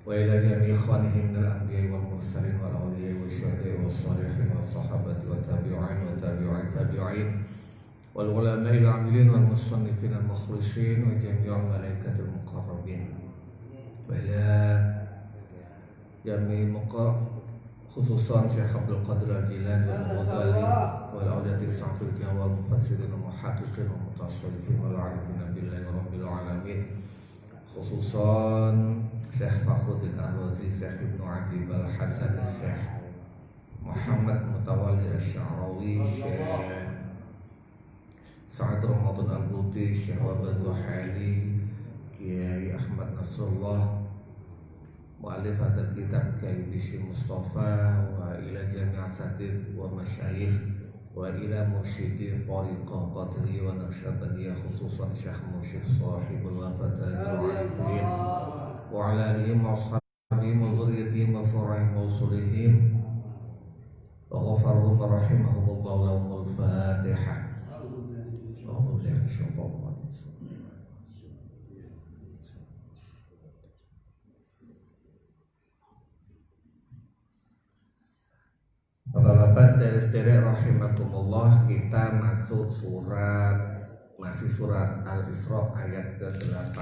وإلى جميع إخوانه من الأنبياء والمرسلين والأولياء والشهداء والصالحين والصحابة والتابعين والتابعين والعلماء العاملين والمصنفين المخلصين وجميع الملائكة المقربين وإلى جميع خصوصا شيخ عبد القادر الجيلاني والغزالي والأولياء السعة الجواب والمفسرين والمحققين والمتصوفين والعارفين بالله رب العالمين خصوصا شيخ فخرالدين الرازي شيخ ابن عجيب الحسن الشيخ محمد متولي الشعراوي شيخ سعد رمضان البوطي شيخ وهب الزحالي Kiai Ahmad Nasrullah mu'allif hadzal kitab Kiai Bishri Mustafa wa ila jami' asatidz wa masyayikh wa ila mursyidi tariqah qadiriyah wa naqsyabandiyah khususan Syekh Mursyid sahibul wafat al-arifin wa ala alihi wa ashabihim wa dzurriyyatihim wa fur'ihim wa usulihim wa ghafarhum wa rahimahumullah lahumul fatihah. A'udzu billahi minasyaitonir rajim. Bapak-bapak saudara-saudara rahimakumullah, kita masuk masih surat Al-Isra ayat ke-8.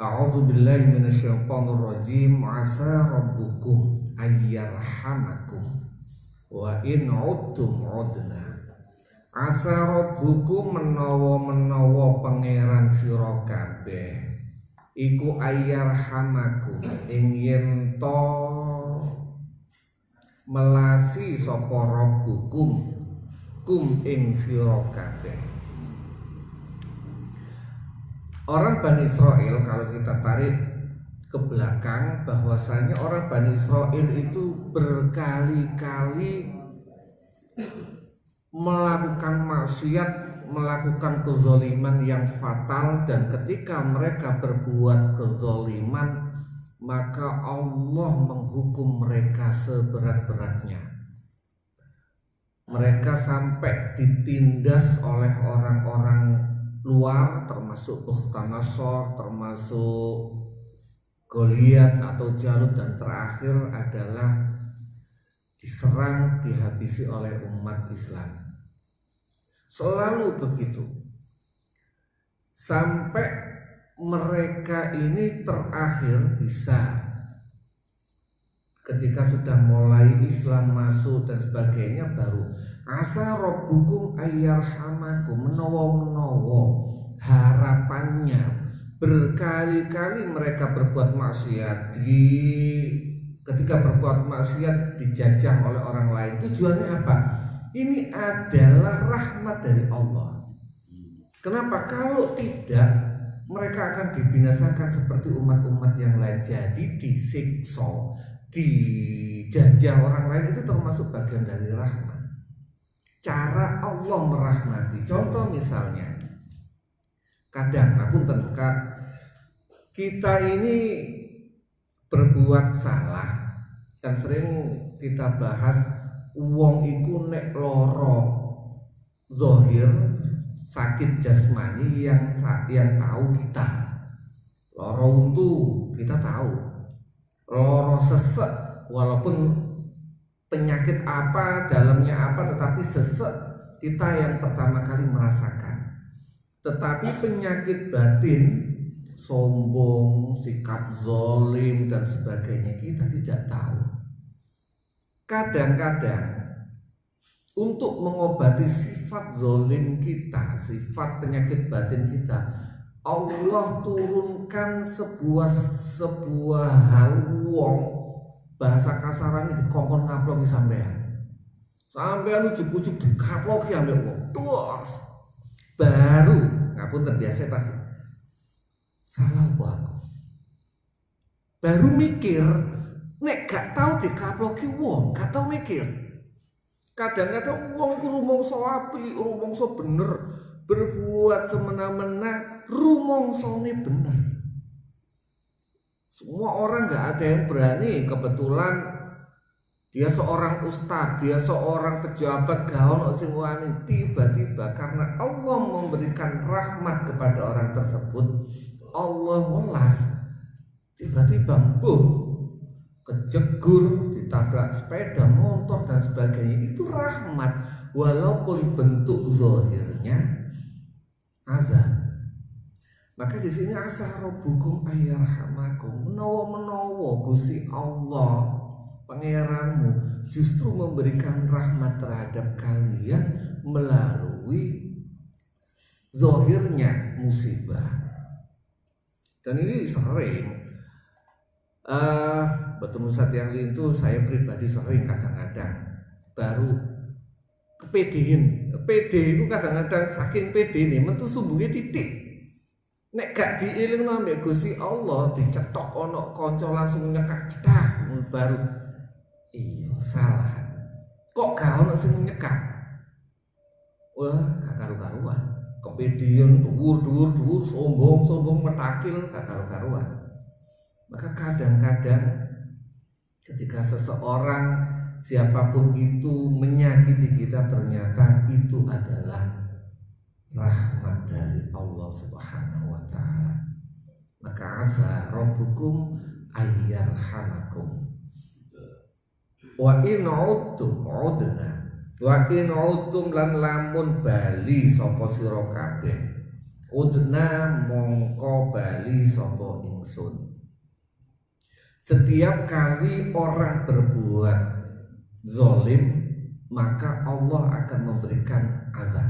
A'udzu billahi minasyaitonir rajim. Asa rabbukum ayyarhamakum wa in 'udtum 'udna. Asa rabbukum menawa pangeran sira kabeh iku ayyarhamakum ing yen to melasi sapa rabbukum kum ing sira kabeh. Orang Bani Israel, kalau kita tarik ke belakang, bahwasanya orang Bani Israel itu berkali-kali melakukan maksiat, melakukan kezaliman yang fatal, dan ketika mereka berbuat kezaliman maka Allah menghukum mereka seberat-beratnya. Mereka sampai ditindas oleh orang-orang luar, termasuk Bukhtanasor, termasuk Goliat atau Jalut, dan terakhir adalah diserang, dihabisi oleh umat Islam. Selalu begitu. Sampai mereka ini terakhir bisa ketika sudah mulai Islam masuk dan sebagainya, baru asa rabbukum ayyarhamakum, menawa harapannya. Berkali-kali mereka berbuat maksiat, ketika berbuat maksiat dijajah oleh orang lain. Tujuannya apa? Ini adalah rahmat dari Allah. Kenapa? Kalau tidak, mereka akan dibinasakan seperti umat-umat yang lain. Jadi disiksa, dijajah orang lain itu termasuk bagian dari rahmat. Cara Allah merahmati. Contoh misalnya, kadang kita ini berbuat salah, dan sering kita bahas wong iku nek loro zahir, sakit jasmani yang tahu kita. Loro untu kita tahu, loro sesek walaupun penyakit apa, dalamnya apa, tetapi sesek kita yang pertama kali merasakan. Tetapi penyakit batin, sombong, sikap zolim dan sebagainya, kita tidak tahu. Kadang-kadang untuk mengobati sifat zolim kita, sifat penyakit batin kita, Allah turunkan sebuah hal wong, bahasa kasarannya dikongkon ngaploki sampean ujuk-ujuk dikaploki ambek wong terus baru ngapun terbiasa pasti salah apa aku, baru mikir nek gak tahu dikaploki wong, gak tahu mikir. Kadang-kadang wong iku rumangsa apik, rumangsa bener, berbuat semena-mena, rumangsane bener. Semua orang gak ada yang berani. Kebetulan dia seorang ustadz, dia seorang pejabat, gaon sing wani, tiba-tiba karena Allah memberikan rahmat kepada orang tersebut, Allah welas tiba-tiba kejegur, ditabrak sepeda motor dan sebagainya, itu rahmat walaupun bentuk zahirnya azab. Maka di sini asa rabbukum ayyarhamakum, menawa Gusti Allah pangeranmu justru memberikan rahmat terhadap kalian melalui zahirnya musibah. Dan ini sering bertemu Ustadz yang lain itu saya pribadi sering kadang-kadang baru kepedein. Pede itu kadang-kadang saking pede nih mentu sumbungnya titik. Nek gak diilingno ambek Gusti Allah dicetok ono kanca langsung nyekak cetak baru iya salah. Kok gak ono sing nyekak? Wah, gak karu-karuan. Kepedean dhuwur sombong metakil gak karu-karuan. Maka kadang-kadang ketika seseorang siapapun itu menyakiti kita, ternyata itu adalah rahmat dari Allah Subhanahu wa taala. Maka asa rabbukum ayyarhamakum. Wa in udtum udna. Wa in udtum lan lamun bali sapa sira kabeh. Udna mongko bali sapa ingsun. Setiap kali orang berbuat zalim, maka Allah akan memberikan azab.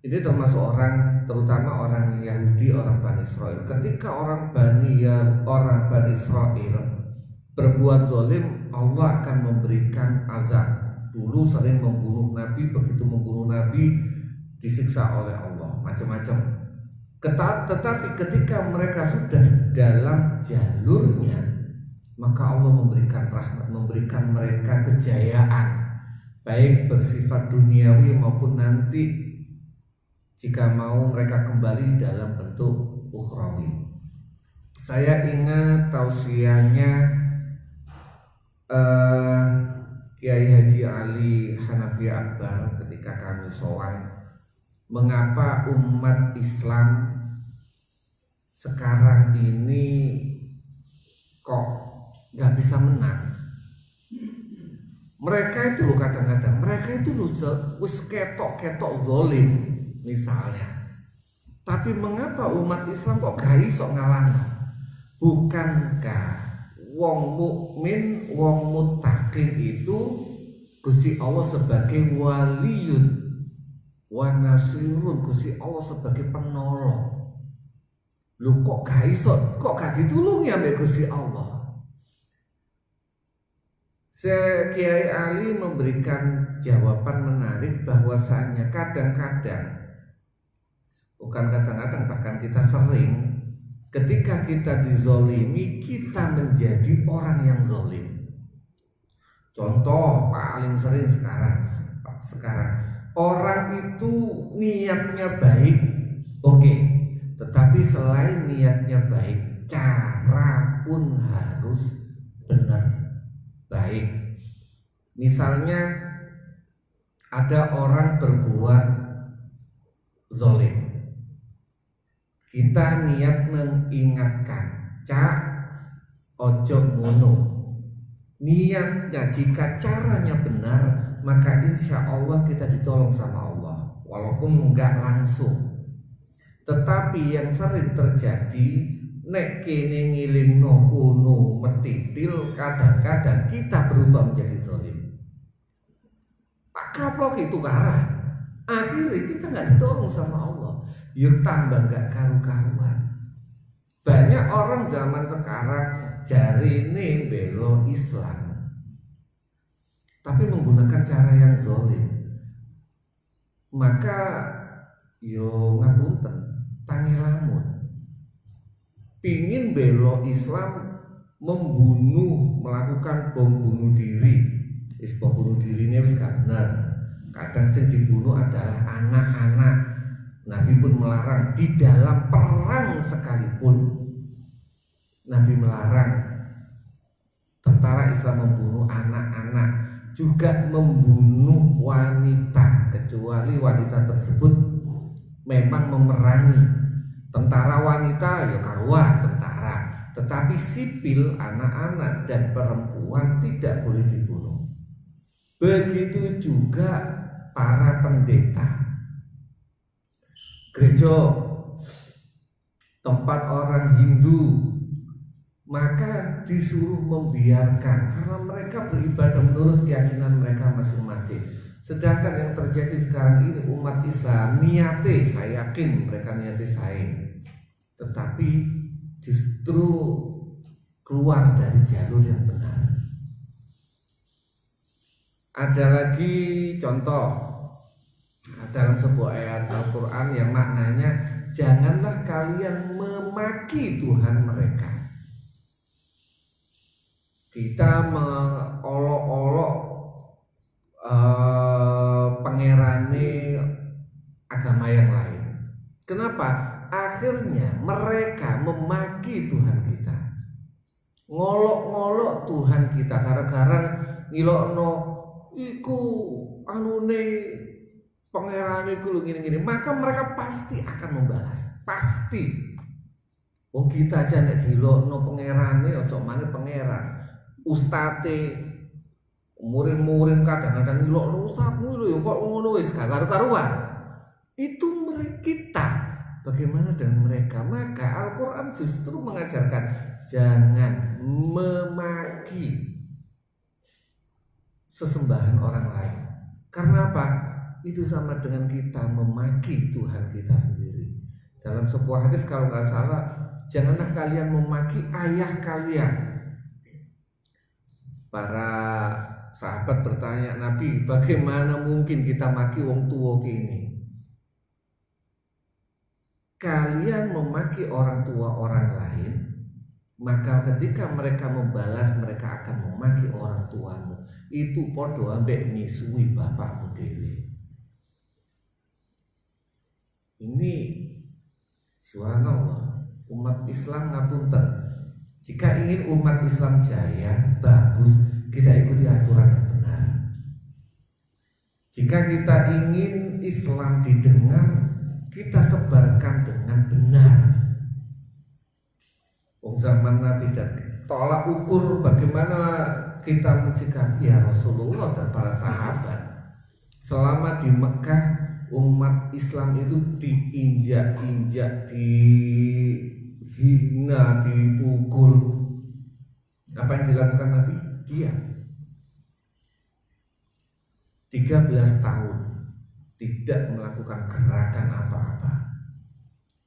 Ini termasuk orang, terutama orang Yahudi, orang Bani Israel. Ketika orang Bani Israel berbuat zalim, Allah akan memberikan azab. Dulu sering membunuh Nabi, begitu membunuh Nabi disiksa oleh Allah, macam-macam. Tetapi ketika mereka sudah dalam jalurnya, maka Allah memberikan rahmat, memberikan mereka kejayaan, baik bersifat duniawi maupun nanti jika mau mereka kembali dalam bentuk ukhrawi. Saya ingat tausiahnya Kiai Haji Ali Hanafi Akbar ketika kami sowan, mengapa umat Islam sekarang ini kok gak bisa menang. Mereka itu loh kadang-kadang mereka itu loh wis ketok-ketok zalim misalnya, tapi mengapa umat Islam kok gak iso ngalahno? Bukankah wong mukmin, wong muttaqin itu Gusti Allah sebagai waliyun wa nasirun, Gusti Allah sebagai penolong. Lu kok gak iso, kok gak ditulungi ambek Gusti Allah? Kiai Ali memberikan jawaban menarik bahwasanya kadang-kadang, bukan kadang-kadang, bahkan kita sering, ketika kita dizolimi, kita menjadi orang yang zolim. Contoh paling sering sekarang orang itu niatnya baik, oke, tetapi selain niatnya baik, cara pun harus benar, baik. Misalnya ada orang berbuat zolim, kita niat mengingatkan, cak ojo ngono. Niatnya jika caranya benar, maka insya Allah kita ditolong sama Allah, walaupun enggak langsung. Tetapi yang sering terjadi, nek kene ngilingno kuno metitil, kadang-kadang kita berubah menjadi zalim. Tak kaplok itu karah, akhirnya kita nggak ditolong sama Allah. Yuk tambah gak karu-karuan. Banyak orang zaman sekarang jari ini belo Islam, tapi menggunakan cara yang zalim. Maka yo ngapunten, tangi lamun pingin belo Islam, membunuh, melakukan bom bunuh diri. Bom bunuh diri ini wis gak bener. Kadang sing dibunuh adalah anak-anak. Nabi pun melarang, di dalam perang sekalipun Nabi melarang tentara Islam membunuh anak-anak, juga membunuh wanita, kecuali wanita tersebut memang memerangi. Tentara wanita ya karuan tentara, tetapi sipil, anak-anak dan perempuan tidak boleh dibunuh. Begitu juga para pendeta. Gereja, tempat orang Hindu, maka disuruh membiarkan karena mereka beribadah menurut keyakinan mereka masing-masing. Sedangkan yang terjadi sekarang ini umat Islam niate, saya yakin mereka niate saya, tetapi justru keluar dari jalur yang benar. Ada lagi contoh dalam sebuah ayat Al-Quran yang maknanya, janganlah kalian memaki Tuhan mereka. Kita mengolok-olok pangerane agama yang lain. Kenapa? Akhirnya mereka memaki Tuhan kita, ngolok-ngolok Tuhan kita, gara-gara ngilokno iku anune pangerane iku gini-gini, maka mereka pasti akan membalas, pasti. Wong kita aja nek dilokno pangerane ojo maneh pangeran. Ustate muring-muring kadang-kadang ngilokno ustadmu lho ya kok ngono wis gak karu-karuan. Itu mereka kita. Bagaimana dengan mereka? Maka Al-Quran justru mengajarkan jangan memaki sesembahan orang lain. Karena apa? Itu sama dengan kita memaki Tuhan kita sendiri. Dalam sebuah hadis kalau nggak salah, janganlah kalian memaki ayah kalian. Para sahabat bertanya, Nabi, bagaimana mungkin kita maki wong tua ini? Kalian memaki orang tua orang lain, maka ketika mereka membalas, mereka akan memaki orang tuamu. Itu podo ambek misui bapakmu dhewe. Ini subhanallah, umat Islam ngapunten. Jika ingin umat Islam jaya, bagus, kita ikuti aturan yang benar. Jika kita ingin Islam didengar, kita sebarkan dengan benar. Zaman Nabi dan tolak ukur bagaimana kita mensikapi ya Rasulullah dan para sahabat. Selama di Mekah, umat Islam itu diinjak-injak, dihina, dipukul. Apa yang dilakukan Nabi? Diam. 13 tahun tidak melakukan gerakan apa-apa.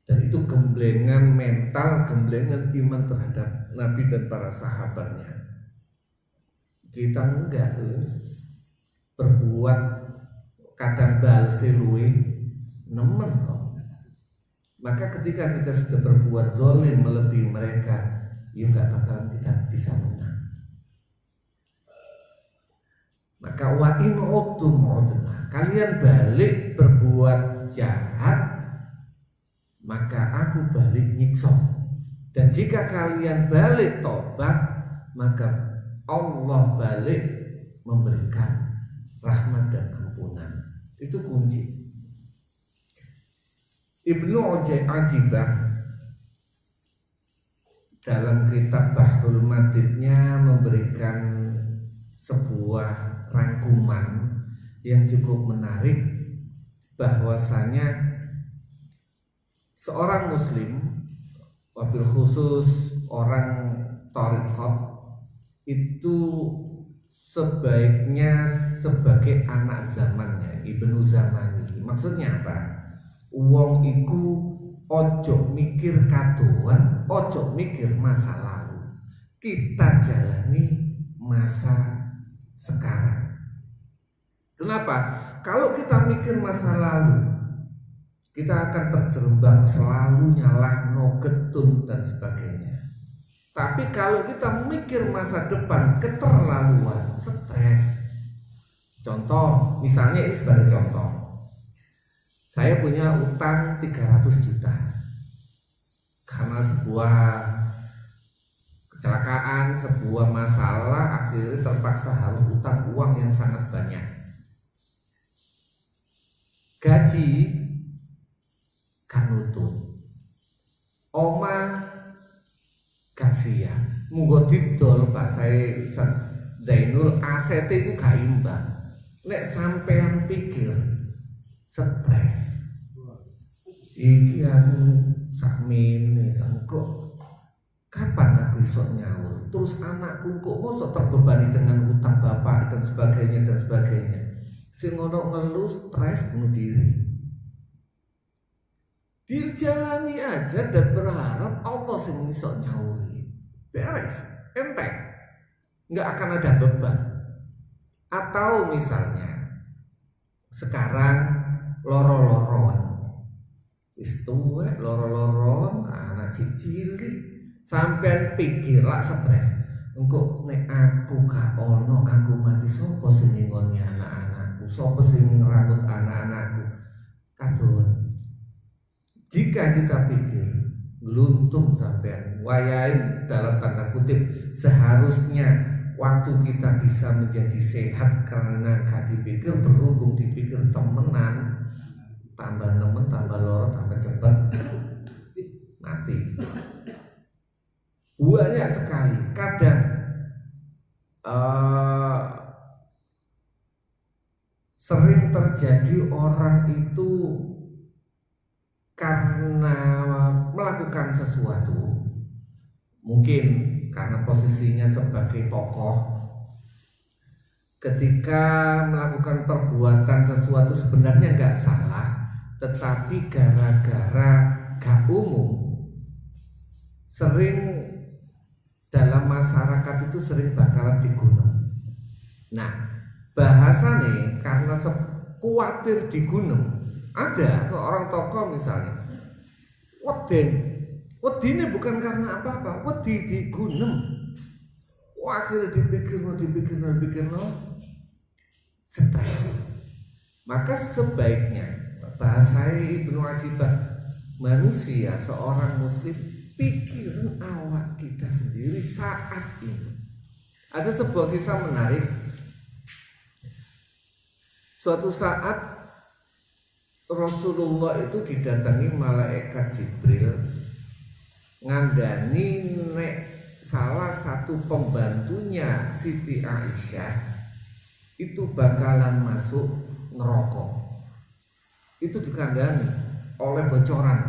Dan itu gemblengan mental, gemblengan iman terhadap Nabi dan para sahabatnya. Kita enggak berbuat kadang balse luwe nemen kok. Maka ketika kita sudah berbuat zalim melebihi mereka, ya enggak bakalan kita bisa menang. Maka wa in udtum udna, kalian balik berbuat jahat, maka aku balik nyiksa. Dan jika kalian balik tobat, maka Allah balik memberikan rahmat dan ampunan. Itu kunci. Ibnu Ajibah dalam kitab Bahrul Madidnya memberikan sebuah rangkuman yang cukup menarik, bahwasanya seorang muslim, wabil khusus orang thariqat, itu sebaiknya sebagai anak zamannya, ibnu zamani. Maksudnya apa? Wong iku ojo mikir kadoan, ojo mikir masa lalu. Kita jalani masa sekarang. Kenapa? Kalau kita mikir masa lalu, kita akan terjerembab selalu nyalahno, getun dan sebagainya. Tapi kalau kita mikir masa depan, keterlaluan, stres. Contoh, misalnya ini sebagai contoh, saya punya utang 300 juta karena sebuah kecelakaan, sebuah masalah, akhirnya terpaksa harus utang uang yang sangat banyak. Gaji kan nutup, Oma Garcia munggo didol Pak Zainul aset iku gak imbang. Nek sampean pikir stres iki aku sakmene engko kapan aku iso nyaur, terus anakku kok mosok terbebani dengan utang bapak dan sebagainya. Sing ngono ngeluh stres bunuh diri. Dijalani aja dan berharap Allah sing iso nyauri. Beres, enteng. Nggak akan ada beban. Atau misalnya sekarang loro-loron. Wis tuwek loro-loron anak cilik sampean pikir lah stres. Engko nek aku gak ono aku mati sapa sing ngoni anak-anakku, sapa sing ngrawut anak-anakku. Kadon. Jika kita pikir luntung sampean wayahe dalam tanda kutip seharusnya waktu kita bisa menjadi sehat karena gak dipikir berhubung dipikir temenan, tambah nemen, tambah loro, tambah cepat mati. Banyak sekali kadang sering terjadi orang itu karena melakukan sesuatu, mungkin karena posisinya sebagai tokoh, ketika melakukan perbuatan sesuatu sebenarnya nggak salah, tetapi gara-gara gak umum, sering dalam masyarakat itu sering bakalan digunung. Nah, bahasanya karena khawatir digunung, ada seorang tokoh misalnya wedine bukan karena apa-apa, wedi digunung. Akhirnya dipikir stres. Maka sebaiknya bahasa Ibnu Ajibah, manusia seorang muslim pikirin awak kita sendiri saat ini. Ada sebuah kisah menarik. Suatu saat Rasulullah itu didatangi malaikat Jibril ngandani nek salah satu pembantunya Siti Aisyah itu bakalan masuk neraka. Itu dikandani oleh bocoran.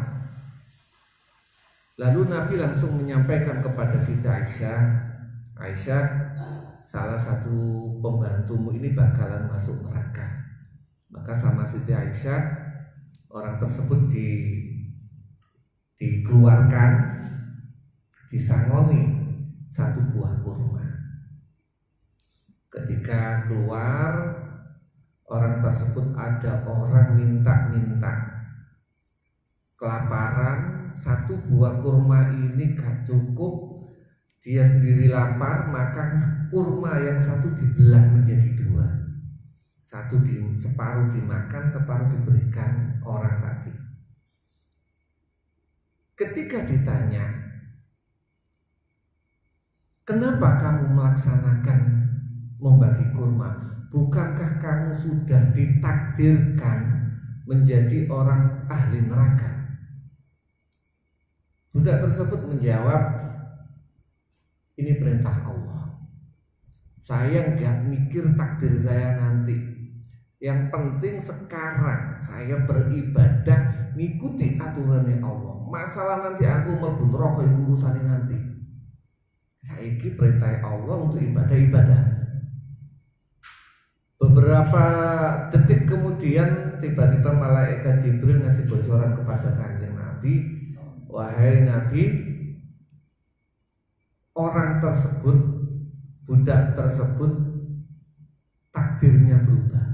Lalu Nabi langsung menyampaikan kepada Siti Aisyah, Aisyah, salah satu pembantumu ini bakalan masuk neraka. Maka sama Siti Aisyah orang tersebut dikeluarkan, disangoni satu buah kurma. Ketika keluar, orang tersebut ada orang minta kelaparan, satu buah kurma ini gak cukup, dia sendiri lapar, maka kurma yang satu dibelah menjadi dua. Satu separuh dimakan, separuh diberikan orang tadi. Ketika ditanya, kenapa kamu melaksanakan membagi kurma? Bukankah kamu sudah ditakdirkan menjadi orang ahli neraka? Budak tersebut menjawab, ini perintah Allah. Saya nggak mikir takdir saya nanti. Yang penting sekarang saya beribadah ngikuti aturannya Allah. Masalah nanti aku mlebu neraka iku urusane nanti. Saiki perintah Allah untuk ibadah. Beberapa detik kemudian tiba-tiba malaikat Jibril ngasih bocoran kepada Kanjeng Nabi, wahai Nabi, orang tersebut, budak tersebut takdirnya berubah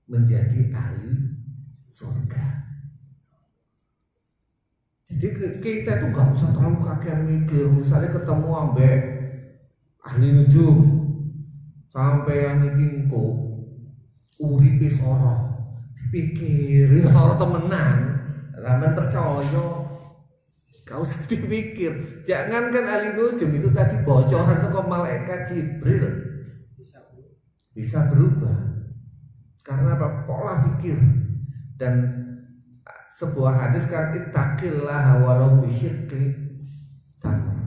menjadi ahli surga. Jadi kita itu gak usah terlalu kakean mikir. Misalnya ketemu ambek ahli nujum, sampai yang iki engko uripe soro, dipikir soro temenan, ramen percaya. Gak usah dipikir. Jangankan ahli nujum, itu tadi bocoran itu ke malaikat Jibril bisa berubah. Karena apa? Pola pikir. Dan sebuah hadis kan, ittaqillah walau bisyiqqi tamr.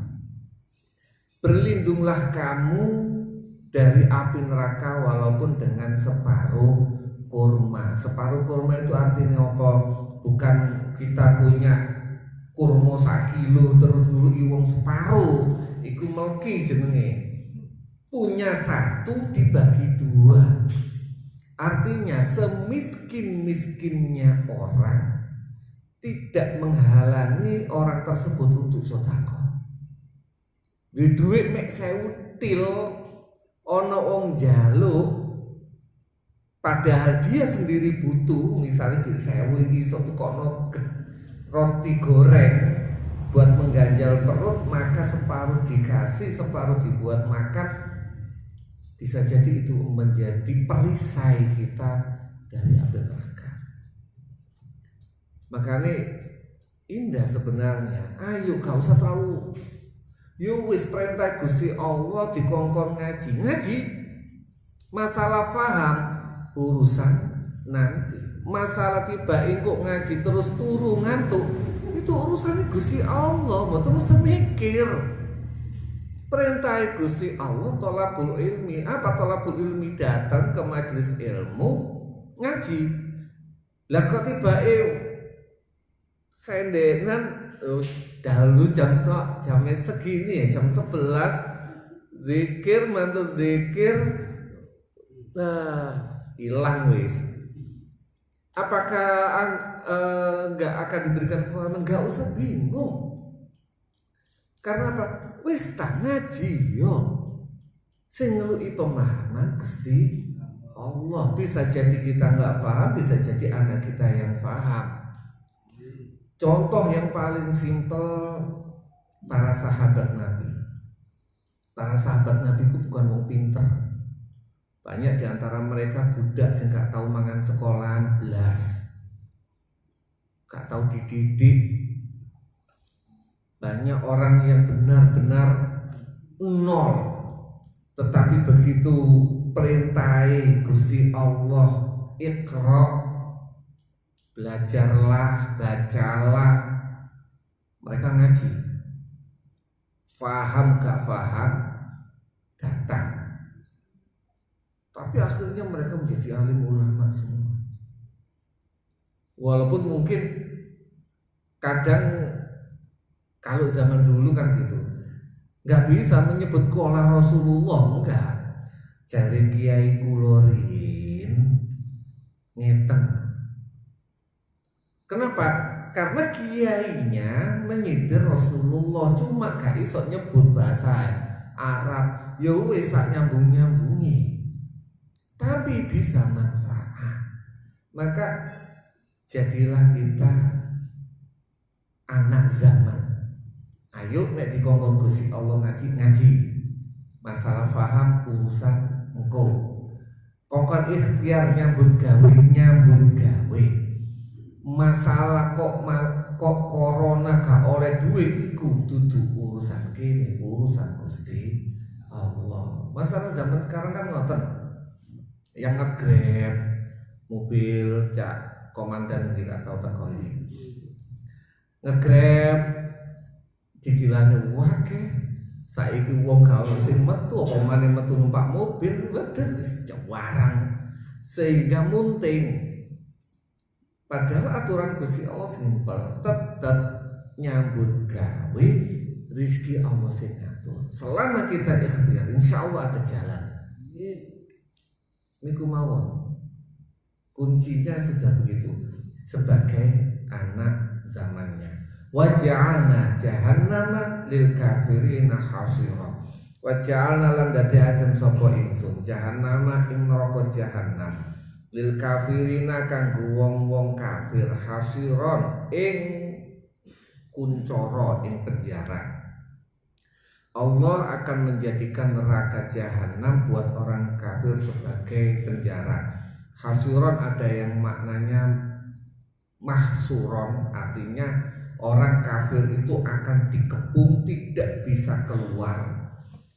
Berlindunglah kamu dari api neraka walaupun dengan separuh kurma. Separuh kurma itu artinya apa? Bukan kita punya kurma 1 kilo terus dulu iwong separuh, iku melki jenenge. Punya 1 dibagi 2. Artinya semiskin-miskinnya orang tidak menghalangi orang tersebut untuk sedekah. Duit mek 1000 til ana wong njaluk padahal dia sendiri butuh, misalnya duit 1000 iki iso tukokno roti goreng buat mengganjal perut, maka separuh dikasih, separuh dibuat makan. Bisa jadi itu menjadi perisai kita dari api neraka. Makanya indah sebenarnya. Ayo gak usah terlalu, yo wis perintah Gusti Allah dikongkon ngaji. Masalah paham urusan nanti. Masalah tiba kok ngaji terus turu ngantuk, itu urusannya Gusti Allah, mboten usah mikir. Perintah Gusti Allah thalabul ilmi. Apa thalabul ilmi? Datang ke majelis ilmu ngaji. Lah kok tiba sendenan dahulu jam segini ya, jam 11 zikir mantu zikir, hilang wis. Apakah enggak akan diberikan pemahaman? Enggak usah bingung. Karena apa? Wis tak ngaji yo. Sing ngeluki pemahaman Gusti Allah. Bisa jadi kita enggak paham, bisa jadi anak kita yang paham. Contoh yang paling simpel, para sahabat Nabi. Para sahabat Nabi itu bukan wong pinter. Banyak di antara mereka budak yang gak tahu mangan sekolahan belas, gak tahu dididik. Banyak orang yang benar-benar nol, tetapi begitu perintai Gusti Allah, Iqra, belajarlah, bacalah, mereka ngaji. Faham gak faham, datang. Tapi akhirnya mereka menjadi alim ulama semua. Walaupun mungkin kadang kalau zaman dulu kan gitu, nggak bisa menyebut qala Rasulullah, enggak. Cari kiai kulorin ngeten. Kenapa? Karena kiainya menyindir Rasulullah, cuma gak iso nyebut bahasa Arab. Ya wis sak nyambung-nyambungi. Tapi bisa manfaat. Maka jadilah kita anak zaman. Ayo nek dikongkon Gusti Allah ngaji. Masalah paham urusan engko. Kongkon ikhtiar nyambut gawe. Masalah kok corona gak oleh duit iku dudu urusan kene, urusan Gusti Allah. Masalah zaman sekarang kan ngoten. Yang nge-grab mobil cak komandan tidak tahu tekoni. Nge-grab cicilane wake. Saiki wong gawe sing metu apa maneh metu numpak mobil waduh wis cewarang sehingga munting. Padahal aturan Gusti Allah simpel, tetap nyambut gawe, rizki Allah sing ngatur. Selama kita ikhtiar, insya Allah ada jalan. Niku mawon. Kuncinya sudah begitu sebagai anak zamannya. Wa ja'alna jahannama lil kafirina hasira. Wa ja'alna lan dadiaken sapa ingsun jahannama ing neraka jahannam lil kafirina kanggo wong-wong kafir hasiron ing kuncara ing penjara. Allah akan menjadikan neraka jahanam buat orang kafir sebagai penjara. Hasiron ada yang maknanya mahsuron, artinya orang kafir itu akan dikepung tidak bisa keluar.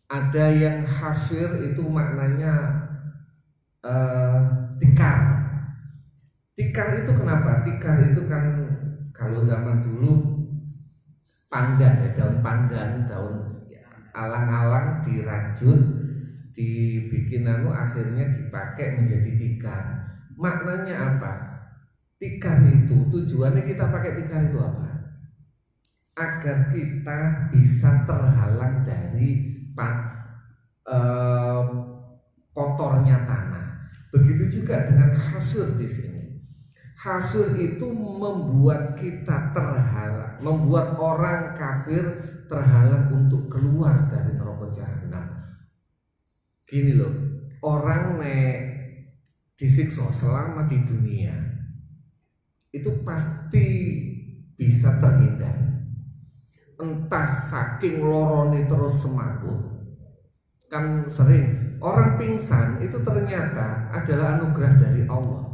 Ada yang hasir itu maknanya tikar. Tikar itu kenapa? Tikar itu kan Kalau zaman dulu pandan, ya, daun pandan, daun alang-alang dirajut, dibikin akhirnya dipakai menjadi tikar. Maknanya apa? Tikar itu tujuannya kita pakai tikar itu apa? Agar kita bisa terhalang dari kotornya tanah. Begitu juga dengan hasur di sini. Hasur itu membuat kita terhalang, membuat orang kafir terhalang untuk keluar dari neraka jahanam. Gini loh, orang disiksa selama di dunia itu pasti bisa terhindar. Entah saking lorone terus semaput. Kan sering orang pingsan itu ternyata adalah anugerah dari Allah.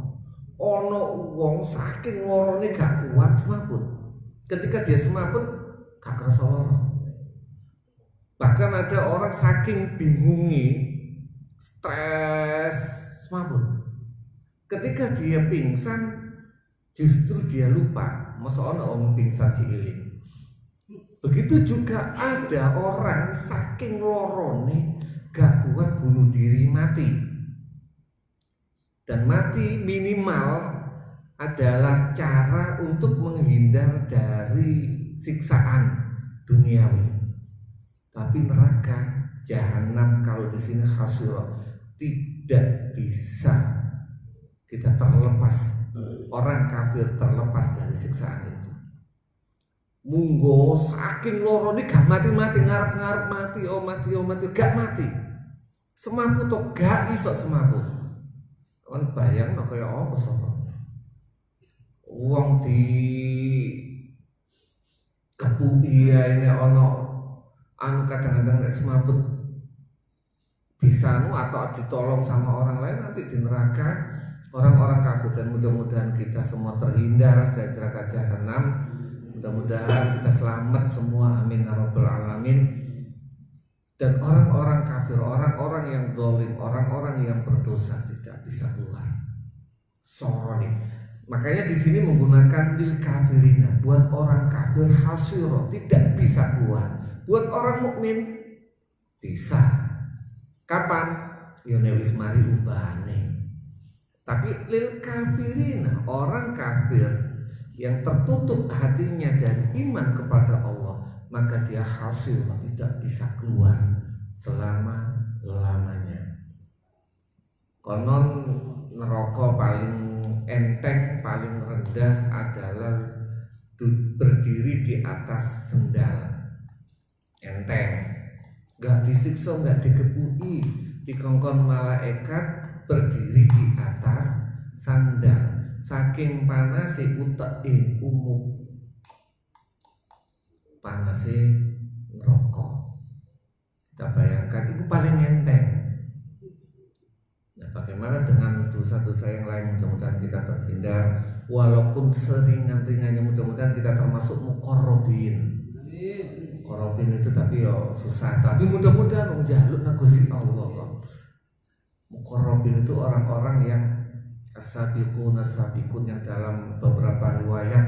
Ono wong saking lorone gak kuat semaput. Ketika dia semaput gak kerasa loro. Bahkan ada orang saking bingungi, stres semaput. Ketika dia pingsan justru dia lupa. Masa ono om pingsan cilik. Begitu juga ada orang saking lorone gak kuat bunuh diri mati. Dan mati minimal adalah cara untuk menghindar dari siksaan duniawi. Tapi neraka jahanam kalau di sini hasirah tidak bisa kita terlepas. Orang kafir terlepas dari siksaan itu. Munggo saking lorone gak mati-mati, ngarep-ngarep mati, gak mati. Semampu to gak iso semampu. Kan bayangno kaya apa sapa. Wong di kepuki ini ono kadang-kadang nek semaput bisa atau ditolong sama orang lain nanti di neraka orang-orang kafir. Dan mudah-mudahan kita semua terhindar dari neraka jahanam. Mudah-mudahan kita selamat semua, amin ya rabbal alamin. Dan orang-orang kafir, orang-orang yang zalim, orang-orang yang berdosa tidak bisa keluar. Sorry. Makanya di sini menggunakan lil kafirina, buat orang kafir hasiro tidak bisa keluar. Buat orang mukmin bisa. Kapan? Ya wis mari ubahane. Tapi lil kafirina, orang kafir yang tertutup hatinya dari iman kepada Allah, maka dia hasil tidak bisa keluar selama-lamanya. Konon neraka paling enteng, paling rendah adalah berdiri di atas sendal. Enteng, gak disiksa, gak digebuki, dikongkon malaikat berdiri di atas sandal. Saking panase uteke umum, panase neraka. Kita bayangkan itu paling enteng. Nah, bagaimana dengan dosa-dosa yang lain? Mudah-mudahan kita terhindar. Walaupun seringan-ringannya, mudah-mudahan kita termasuk muqarrabin. Muqarrabin itu tapi ya susah. Tapi mudah-mudahan njaluk nang Gusti Allah kok. Muqarrabin itu orang-orang yang as-sabiqun yang dalam beberapa riwayat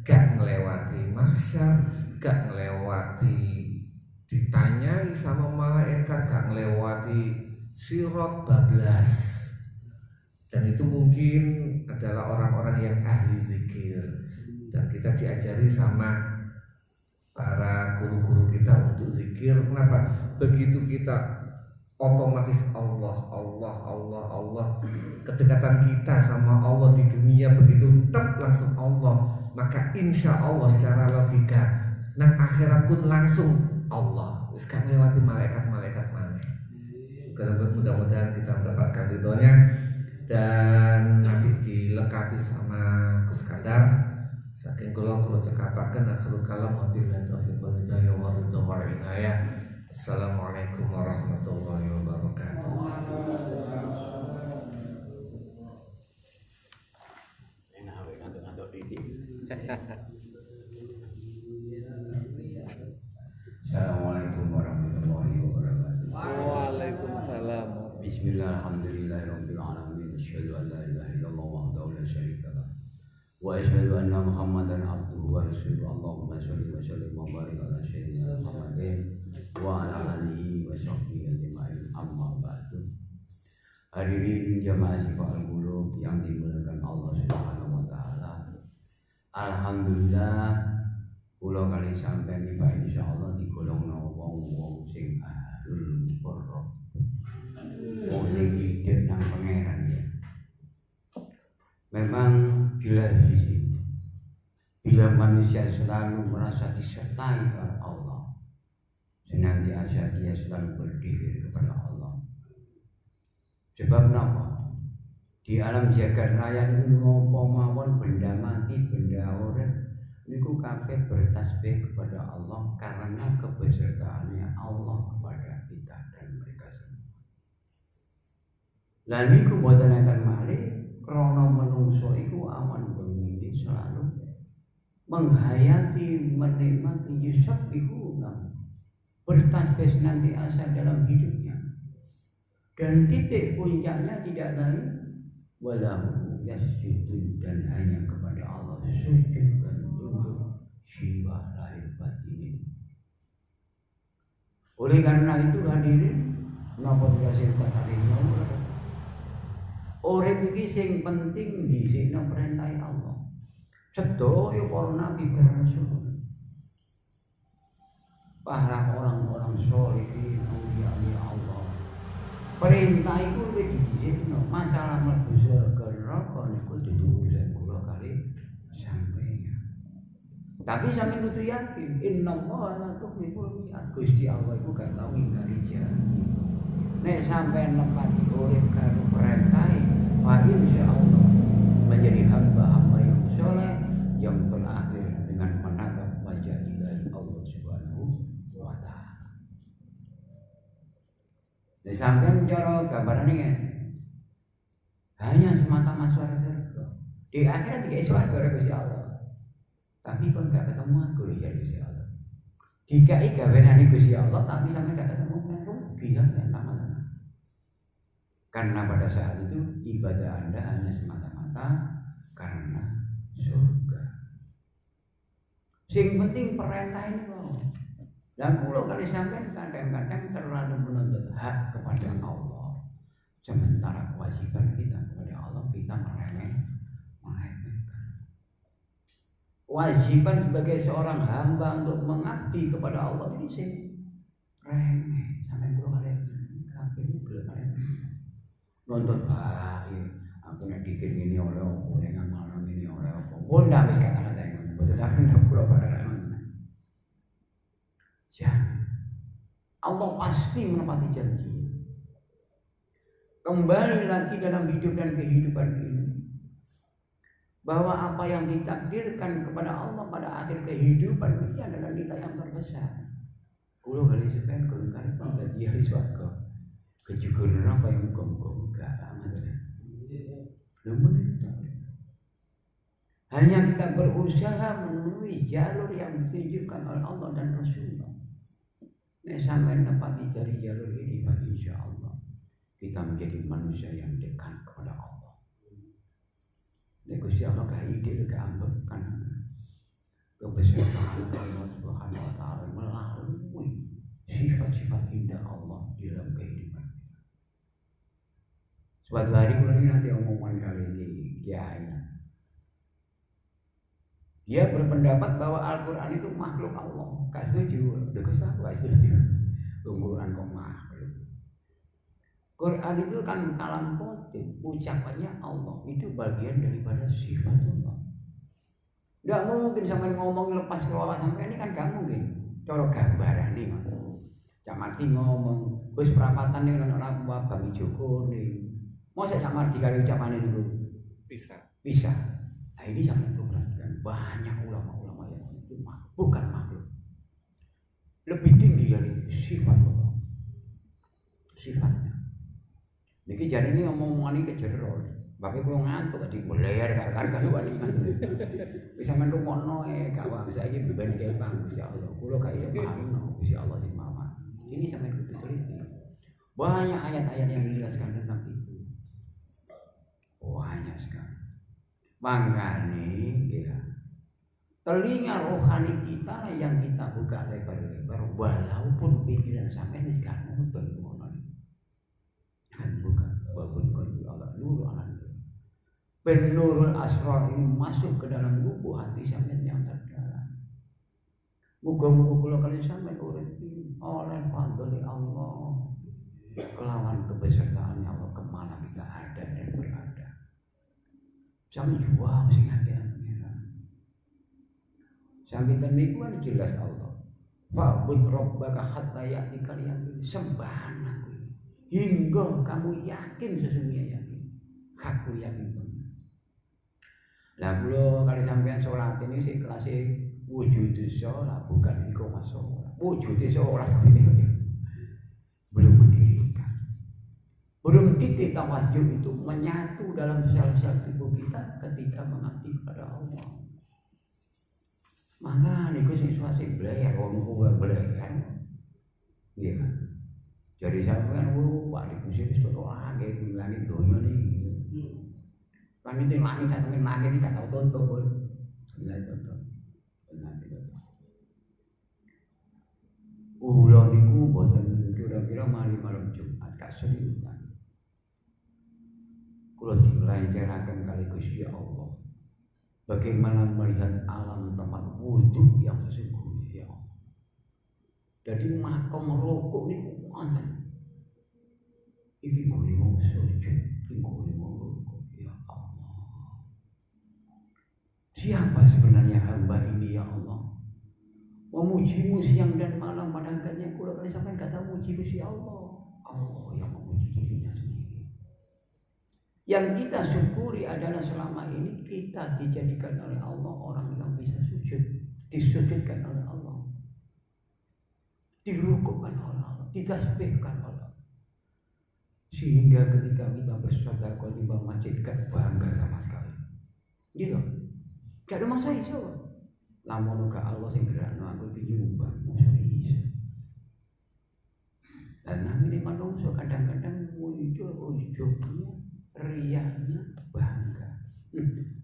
gak ngelewati mahsyar, gak ngelewati ditanyai sama malaikat, gak ngelewati sirat bablas. Dan itu mungkin adalah orang-orang yang ahli zikir. Dan kita diajari sama para guru-guru kita untuk zikir. Kenapa? Begitu kita otomatis Allah, kedekatan kita sama Allah di dunia begitu langsung Allah, maka insya Allah secara logika nang akhirat pun langsung Allah. Sekarang lewati malaikat mana. Mudah-mudahan kita mendapatkan ridhonya dan nanti dilengkapi sama Gus Kandar. Saking kula cekapaken akhirul kalam wabillahi taufiq wal hidayah wa ridha wal inayah. Assalamualaikum warahmatullahi wabarakatuh. Assalamualaikum warahmatullahi wabarakatuh. Waalaikumsalam. Bismillahirrahmanirrahim. Asyhadu an la ilaha illallah wahdahu la syarika lah. wa asyhadu anna Muhammadan abduhu wa rasuluhu. Allahumma shalli wa sallim wa barik ala sayyidina Muhammadin wa ala alihi wa sahbihi ajma'in. Amma ba'du. Hadirin jamaah Syifaul Qulub yang dimuliakan Allah Subhanahu wa taala. Alhamdulillah kula kali sampeyan iki insyaallah digolongno wong-wong sing ahlul qur'an. Wong sing hidup nang pangeran ya. Memang bila manusia selalu merasa disertai oleh Allah, senantiasa dia selalu berdiri kepada Allah. Sebab apa? Di alam jagat raya itu ngopo mawon benda mati, benda urip niku kabeh bertasbih kepada Allah karena kebesertaannya Allah kepada kita dan mereka semua. Lan niku boten akan malih krana menungso iku awan bengi selalu menghayati, menikmati yusabbihuna, bertasbih senantiasa dalam hidupnya. Dan titik puncaknya tidak lain walahu yasjudun, dan hanya kepada Allah sujud dan tunduk jiwa lahir batin. Oleh karena itu hadirin, napa dikasih hadirin nomor urip iki sing penting dhisikno perintah Allah. Sedaya para nabi para rasul, para orang-orang sholihin, auliya Allah, perintah itu wis dhisikno. Masalah mlebu surga neraka niku dudu urusan kula kali sampeyan. Tapi sampeyan kudu yakin, innallaha la tukhliqul mi'ad. Gusti Allah iku gak tau ngingkari janji. Nek sampeyan nepati urip karo perintah, fa insyaallah menjadi hamba-hamba yang soleh yang berakhir dengan menatap wajah ilahi Allah Subhanahu wa taala. Nek sampeyan cara gambaran iki hanya semata-mata surga. Di akhirat iki surga ora Gusti Allah. Tapi kon gak ketemu aku ya Gusti Allah. Dikai gawenane Gusti Allah tapi sampe gak ketemu kan rugi sampeyan lama. Karena pada saat itu ibadah Anda hanya semata-mata karena surga. Sing penting perintah ini kok. Dan kula kali sampean kadang-kadang terlalu menuntut hak kepada Allah. Sementara kewajiban kita kepada Allah kita meremehkan. Kewajiban sebagai seorang hamba untuk mengabdi kepada Allah ini sing remeh. Sampai kula kali kabeh kula kali nonton aku nek dikir ngene ora apa nek ngamalno ngene ora apa. Bunda wis kata-kata ngono. Boten sampeyan ndak kula padha ngono. Jangan. Allah pasti menepati janji. Kembali lagi dalam hidup dan kehidupan ini, bahwa apa yang ditakdirkan kepada Allah pada akhir kehidupan ini adalah nilai yang terbesar. Kulo kali sampeyan kulo kali pangkat di hari swarga. Kejugur apa yang muka-muka enggak aman. Hanya kita berusaha memenuhi jalur yang ditunjukkan oleh Allah dan Rasulullah. Nek sampai nepati dari jalur ini, insyaallah kita menjadi manusia yang dekat kepada Allah. Nek Gusti Allah gak ide gak ambekkan kebesaran Allah Subhanahu wa taala melalui sifat-sifat indah Allah di dalam kehidupan. Suatu hari ini nanti omongan kali ini kiai. Dia berpendapat bahwa Al-Quran itu makhluk Allah. Gak setuju, udah kesal, gak setuju. Al-Quran kok makhluk. Quran itu kan kalam qotib, ucapannya Allah. Itu bagian daripada sifat Allah. Gak mungkin sampai ngomong lepas kelola sampai ini kan gak mungkin. Cara gambaran nih, Cak Marti ngomong, wis perapatan nih orang Bang Joko nih. Masa Cak Marti kali ucapannya dulu? Bisa. Nah ini sampai perhatikan banyak ulama-ulama yang itu bukan makhluk. Lebih tinggi dari sifat Allah. Sifatnya. Niki jadi ini ngomong-ngomong ini kejerol. Bapak kalau ngantuk di beler karena wali ngantuk. Bisa menrungokno kawan saya ini beban kayak bang Gusti Allah. Kulo kayak paham Gusti Allah sing mama. Ini sampai kudu teliti. Banyak ayat-ayat yang menjelaskan tentang itu. Banyak sekali. Makanya Telinga rohani kita yang kita buka lebar-lebar, walaupun pikiran sampai ini gak nonton ngono. Kan buka babun qalbi Allah nur ala nur. Penurul asrar ini masuk ke dalam lubuk hati sampean yang terdalam. Muga-muga kula kaliyan sampean urip oleh fadli Allah. Kelawan kebesaran Allah kemana kita ada dan berada. Sampai jua sing ada. Sampai niku kan jelas Allah. Fa'bud rabbaka hatta ya'tikal yaqin. Sembahlah hingga kamu yakin sesungguhnya yakin. Aku yakin tenan. Lah kula kali sampean salat ini sing kelas wujud sholat bukan iqamah sholat. Wujud sholat ini belum mendirikan. Belum titik tawassul itu menyatu dalam sel-sel tubuh kita ketika mengabdi kepada Allah. Maka niku sing suwase bleyer wong kuwi bleyer. Iya. Jadi sampean Pak niku wis toto lagi langit donya niki. Langit langit saking langit iki gak tau tutup pun. Langit tutup. Langit tutup. Ulo niku boten kira-kira mari malam Jumat kaseriusan. Kula dilanjaraken kali Gusti Allah. Bagaimana melihat alam tempat wujud yang sesungguhnya. Jadi makom rokok ini wonten. Iki gone wong sujud, iki gone wong rokok. Ya Allah. Siapa sebenarnya hamba ini ya Allah? Memujimu siang dan malam pada akhirnya kula kali sampai enggak tahu muji Gusti Allah. Allah yang memuji dirinya sendiri. Yang kita syukuri adalah selama ini kita dijadikan oleh Allah orang yang bisa sujud, disujudkan oleh Allah, dirukukkan oleh Allah, ditasbihkan oleh Allah. Sehingga ketika kita bersedekah di masjid gak bangga sama sekali. Gitu. Gak ada masa iso. Lamun ka Allah sing gerakno aku iki nyumbang, mosok iso. Dan namine manungsa kadang-kadang muncul ujungnya riaknya bangga.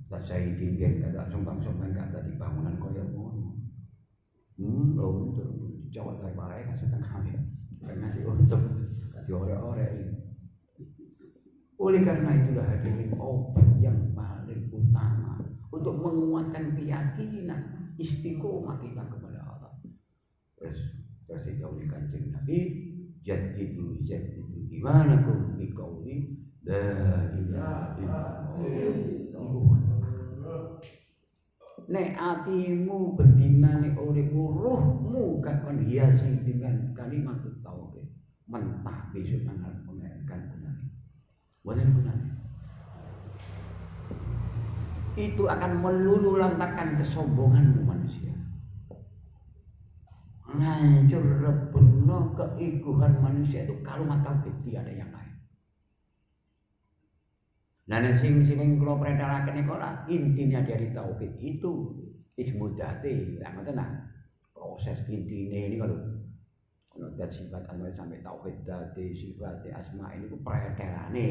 Tak saya tinggal kata sumbang-sumbang kata di bangunan kaya ngono. Lho untuk Jawa saya parai kasih tengah ya. Ngasih untuk kasih ore-ore. Oleh karena itulah hadirin obat yang paling utama untuk menguatkan keyakinan istiqomah kita kepada Allah. Terus jauh Kanjeng Nabi jadidu gimana kau biqauli la ilaha illallah. Nek atimu bendinane uripmu ruhmu kan hiasi dengan kalimat tauhid. Mentah besok nang mengenalkan gunane. Boten gunane. Itu akan meluluhlantakkan kesombongan manusia. Ngancur rebeno keikuhan manusia itu kalimat tauhid tidak ada yang lain. Nah, sing kula perintahake niku intinya dari tauhid itu ismu dzati. Lah ngoten nah. Proses intine ini kalau ono dat sifat Allah sampai tauhid dzati, sifat asma ini ku pretelane.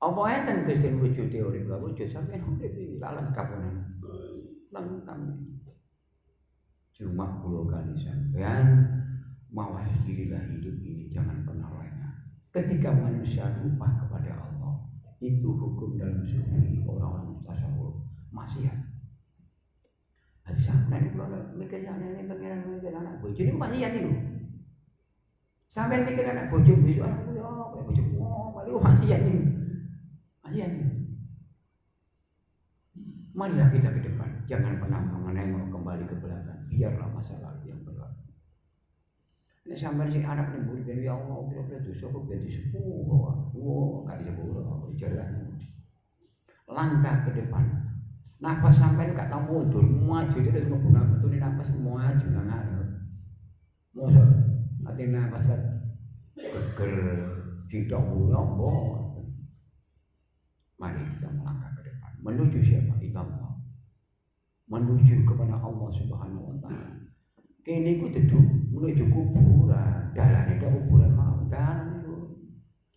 Apa enten Gusti wujud teori kula wujud sampeyan iki lalang kapunan. Lengkap. Cuma kula kali sampeyan mawas dirilah hidup ini jangan pernah lengah. Ketika manusia lupa kepada Allah itu hukum dalam sufi orang-orang tasawuf maksiat. Hati sampai ini kalau mikirnya ini pengiran mikir anak bojo ini maksiat itu. Sampai mikir anak bojo besok anak bojo, bojo itu maksiat ini, maksiat ini. Marilah kita ke depan, jangan pernah mengenai kembali ke belakang. Biarlah masa lalu yang berlalu. Nek sampeyan sing anak ning mburi ben ya Allah kira-kira dosa kok ben disepuro. Wo, gak disepuro kok jelas. Langkah ke depan. Nafas sampeyan gak tau mundur, maju terus mlebu metune nafas maju nang ngarep. Mosok ati nafas geger ditok urang. Mari kita melangkah ke depan. Menuju siapa? Allah. Menuju kepada Allah Subhanahu wa taala. Kene iku dudu menuju kuburan, dalane ke kuburan mau dalan itu.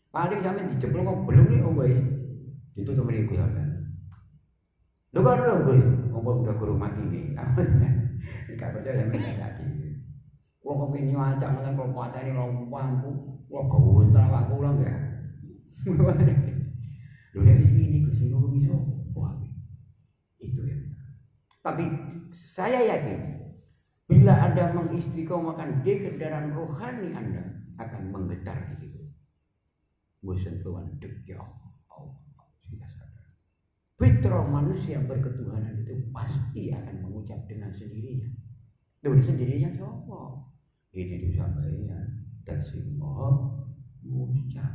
Paling sampe dijeblok kok belum nih wis. Ditutup mriku ya kan. Lho kok lho kowe mumpung udah guru mati nih. Gak percaya sampeyan tadi. Wong kok nyuacak malah kok pateni lompangku. Wah gontal aku ulang ya. Lho nek sini Gusti nulungi sapa? Itu ya. Tapi saya yakin bila Anda mengistiqomahkan di kendaraan rohani Anda akan menggetar di situ. Sentuhan dek ya Allah. Kita sadar. Fitrah manusia berketuhanan itu pasti akan mengucap dengan sendirinya. Dengan sendirinya siapa? Itu sampeyan tasimo mengucap.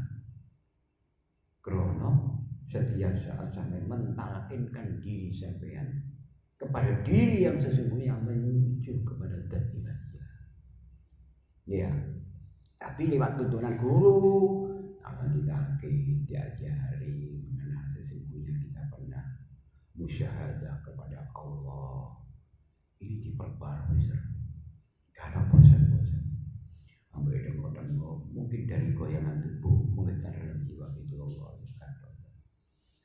Krono setiap saat sampai mentalkinkan diri sampean kepada diri yang sesungguhnya menuju kepada zat ilahi. Ya, tapi lewat tuntunan guru, akan kita diajari mengenal sesungguhnya kita pernah musyahadah kepada Allah. Ini diperbarui karena bosan-bosan. Ambil dengok-dengok, mungkin dari goyangan tubuh menggetar dalam jiwa itu Allah.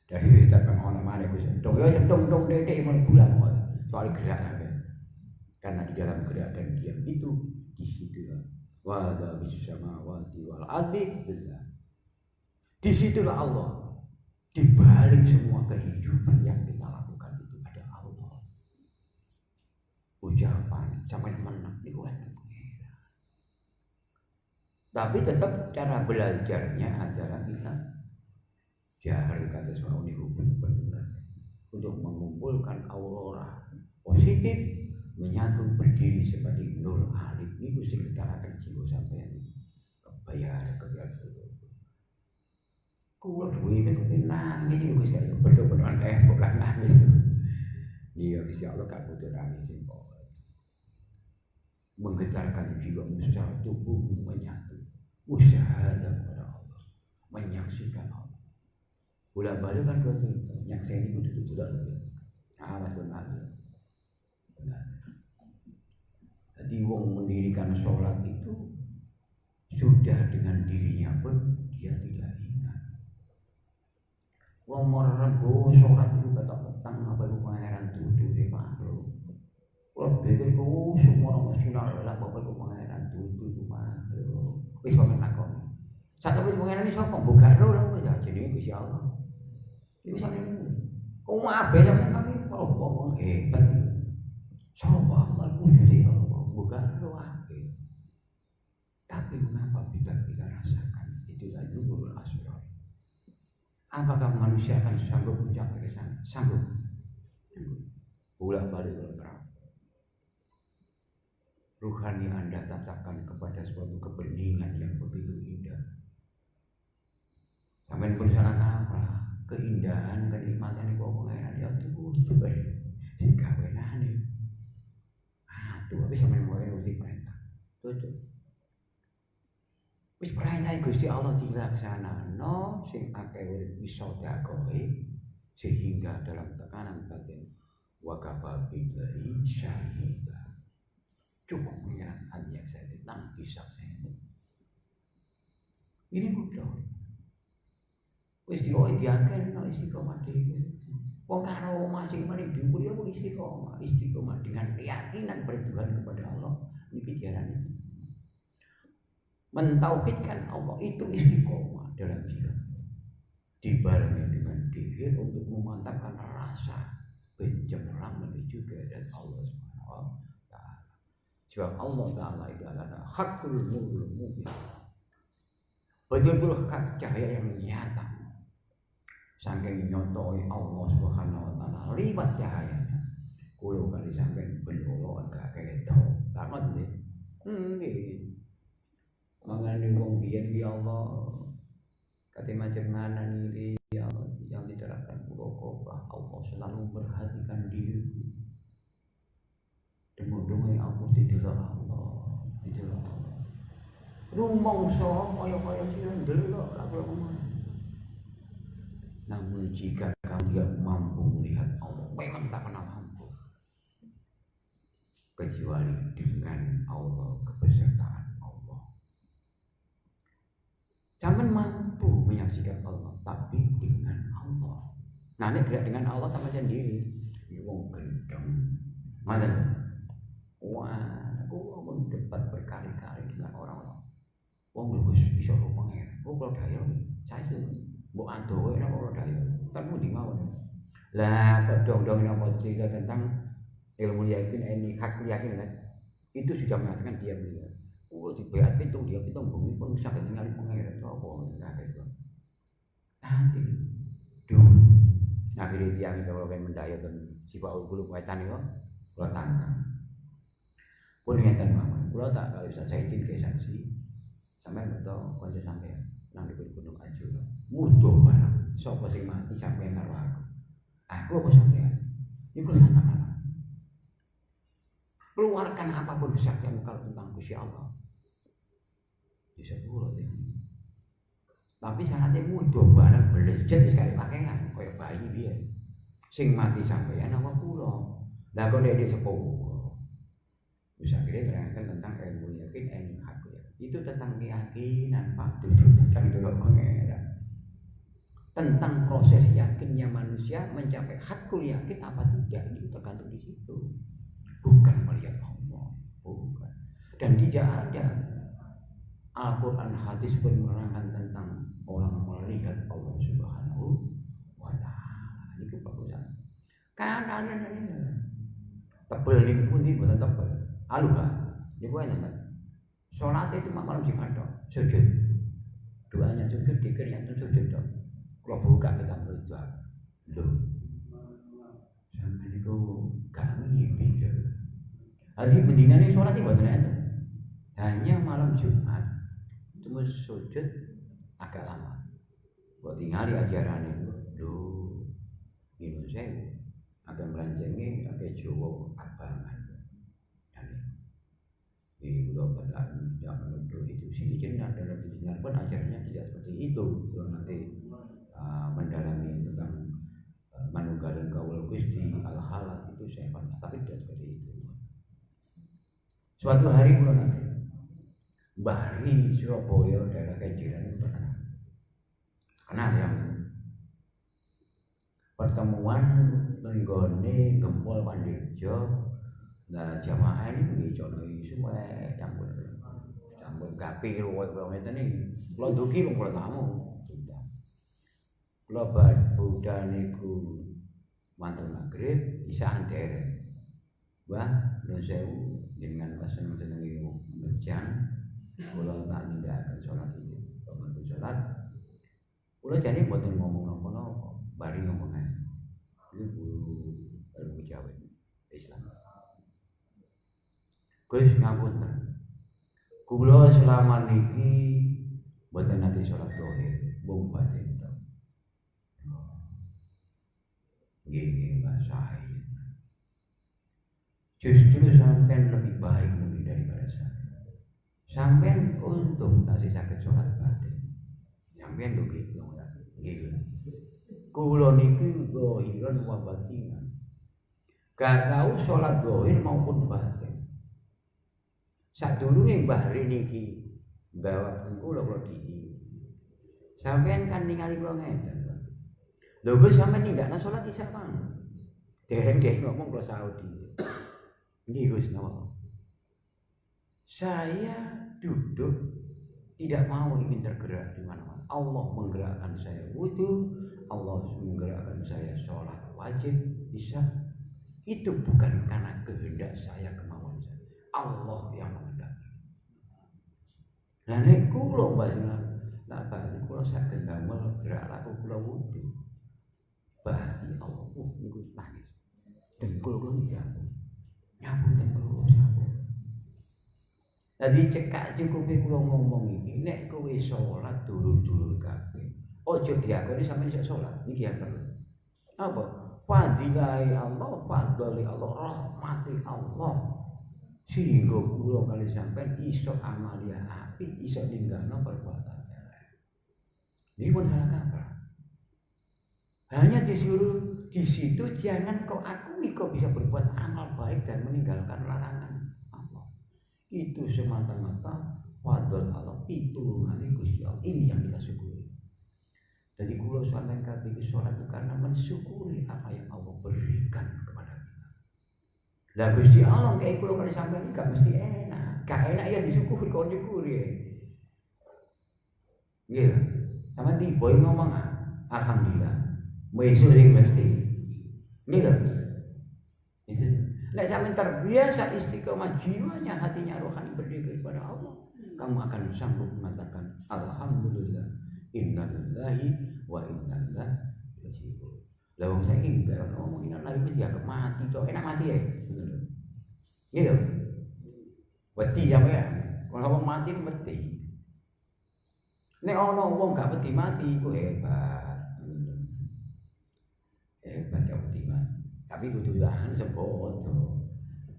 Dari kita orang mana itu sentung, ya sentung dedek bulan soal gerak ada. Karena di dalam gerak dan diam itu di situ wala bisamawati wal ardi billah. Di situlah Allah. Di balik semua kehidupan yang kita lakukan itu ada Allah. Ucapan sampai menang di luar. Tapi tetap cara belajarnya adalah kita jahar kata semua ini benar untuk mengumpulkan aurora positif menyatu berdiri seperti nur alif ini mesti kita akan jiwa sampai ini kebayar kuat duit itu nangis itu sekali betul-betul kayak bukan nangis dia bisa Allah kan butuh nangis menggetarkan jiwa secara tubuh menyatu musyahadah kepada Allah menyaksikan Allah. Bulan balik kan dua itu, yang saya ini udah tutup lagi. Awas benar. Jadi wong mendirikan sholat itu sudah dengan dirinya pun dia tidak ingat. Wong orang sholat itu kata petang apa itu pangeran tutup deh pak. Kalau begitu semua orang nasional lah bapak itu pangeran tutup pak. Wis pangeran nakon. Satu pun pangeran ini siapa? Bukan roh lah jadi itu siapa? Itu sampai abe sampai kami kalau ngomong hebat coba aku jadi Allah bukan roh abe tapi mengapa kita rasakan itulah nurul asrar. Apakah manusia akan sanggup mencapai ke sana? Sanggup bolak balik terang ruhani Anda tatapkan kepada suatu kebeningan yang begitu indah sampai pun salah kaprah keindahan, kenikmatan itu pengeran ya itu baik si kawenan ini tuh habis sampai mulai uji perintah tuh wis perintah Gusti Allah dilaksanakan sing akeh urip bisa dakoi sehingga dalam tekanan batin wa kafa billahi syahida cukup menyerang hanya saya nang bisa saya ini mudah. Wis diaken no istiqomah dhewe. Wong karo masing mari dhuwur ya istiqomah dengan keyakinan bertuhan kepada Allah niki jarane. Mentauhidkan Allah itu istiqomah dalam jiwa. Dibarengi dengan diri untuk memantapkan rasa bencemerlang menuju kepada Allah Subhanahu wa taala. Sebab Allah taala itu adalah hakul nurul mubin. Betul-betul hak cahaya yang nyata. Saking nyotoi Allah Subhanahu wa taala liwat cahayanya. Kulo kali sampean bendoro gak ketok. Takon nggih. Nggih. Mangane wong biyen ki Allah kate macam mana nih yang diterapkan muraqabah Allah selalu memperhatikan diriku. Demo-demo aku didelok Allah. Rumangsa kaya-kaya sing ndelok aku ngomong. Namun jika kamu tidak mampu melihat Allah, memang tak pernah mampu. Kecuali dengan Allah, kebesaran Allah. Jangan mampu menyaksikan Allah, tapi dengan Allah. Nah, ini tidak dengan Allah sama sendiri. wong gendeng. Ngoten. Wah, aku mendebat berkali-kali dengan orang-orang. Wong lho wis iso pengen. Kalau daya saya itu mbok adohe napa kalau daya. Kan mudi mawon. Lah dong-dong napa cerita tentang ilmu yakin ini hak yakin kan. Itu sudah mengatakan dia mulia. Di beat pitung dia pitung bumi pun sampai ningali pengen apa ngene. Nanti dulu akhirnya tiang itu kalau mendaya dan sifat ulul wetan itu kalau tantang pun ngeten mawon kula tak kalau bisa saya izin ke saksi sampean beto kanca sampean nang di gunung Ajo mutuh barang sapa sing mati sampean karo aku apa sampean iku tantang apa keluarkan apapun kesaktian kalau tentang Gusti Allah bisa dulu ini. Tapi sangatnya mudah barang belajar sekali pakaian kayak bayi dia. Sing mati sampeyan apa kula. Lah kok dia sepuh. Bisa akhirnya terangkan tentang ilmu yakin, ilmu hak yakin. Itu tentang keyakinan Pak, itu tentang dulu pangeran. Tentang proses yakinnya manusia mencapai hakul yakin apa tidak itu tergantung di situ. Bukan melihat Allah, bukan. Dan tidak ada Al-Quran hadis pun menerangkan tentang orang melihat Allah Subhanahu wa Ta'ala. Itu bagusan. Karena ini tebel ini pun ini bukan tebel. Aluha, ini bukan tebel. Sholat itu malam Jumat sujud. Doanya sujud, dikirnya itu sujud. Kalau buka kita berusaha. Loh, sampai itu kami pikir. Hari mendingan ini sholat itu bukan ada. Hanya malam Jumat. Cuma sujud agak lama. Buat tinggal di ajaran itu, minum sewu, agak melanjangi, agak Jawa abangan. Di Pulau Bataan tidak menuduh itu. Sini jenah dalam dijenah pun ajarannya tidak seperti itu. Kalau nanti mendalami tentang manunggaling kaul Gusti al-halal itu saya pernah, tapi tidak seperti itu. Suatu hari pulau nanti. Bari Surabaya daerah Kenjeran itu terkenal. Kenal yang pertemuan menggone Gempol Pandirjo. Nah jamaah ini ngicono semua campur kapi ruwet itu nih. Kalau duki kalau tamu. Kalau budal niku mantul maghrib bisa antere. Wah, nun sewu dengan pas seneng-seneng berjam. Kalau tak nindakaken sholat itu, bantu sholat. Kalau jadi buatin ngomong apa-apa, bari ngomong aja. Ini ilmu Jawa Islam. Gus ngapunten. Kula selama niki buatin nanti sholat dohir, bung batin dong. Gini bahasa ini. Justru sampai lebih baik mungkin daripada saya. Sampai untung tadi sakit sholat batin. Sampai dugi dong ya. Gitu. Kulo niki dohiran wa batinan. Gak tahu sholat dohir maupun batin. Sadurunge bahri niki bawa kulo di. Sampai kan ningali kulo ngeten. Lho Gus sampean nindakna sholat isya kan. Dereng ngomong kulo Saudi. Nggih Gus napa? Saya duduk tidak mau ingin tergerak di mana-mana. Allah menggerakkan saya wudu, Allah menggerakkan saya sholat wajib, bisa. Itu bukan karena kehendak saya, kemauan saya. Allah yang menghendaki. Lah nek kula panjenengan, nak bali kula saged damel gerak laku kula wudu. Berarti Allah niku nangis. Dengkul kula niki nyambung terus. Jadi cekak cukup kula ngomong iki, nek kowe salat dulur-dulur kabeh, aja diakoni sampeyan iso salat. Niki yang perlu. Apa? Fadilahi Allah, fadli Allah, rahmati Allah. Sehingga kula kali sampeyan iso amalia apik, iso ninggalno perbuatan elek. Niki pun salah kaprah. Hanya disuruh di situ jangan kau akui kau bisa berbuat amal baik dan meninggalkan larangan Allah. Itu semata-mata fadl Allah, itu Gusti Allah. Ini yang kita syukuri. Jadi kula sampeyan kabeh sholat itu karena mensyukuri apa yang Allah berikan kepada Lah Gusti Allah kayak kula kali sampeyan gak mesti enak. Gak enak ya disyukuri kok nyukuri. Nggih. Sampeyan tiba ngomong alhamdulillah. Mesuk sing mesti. Nggih lho. Itu. Nek sampeyan terbiasa istiqomah jiwanya, hatinya rohani berdiri kepada Allah, kamu akan sanggup mengatakan alhamdulillah, innalillahi wa inna ilaihi raji'un. Lah wong saiki bareng ngomong innalillahi mesti agak mati to, enak mati ya. Gitu. Wedi ya ya. Kalau wong mati mesti. Nek ana wong gak wedi mati iku hebat. Hebat ya wedi mati. Tapi kudu tahan sembodo.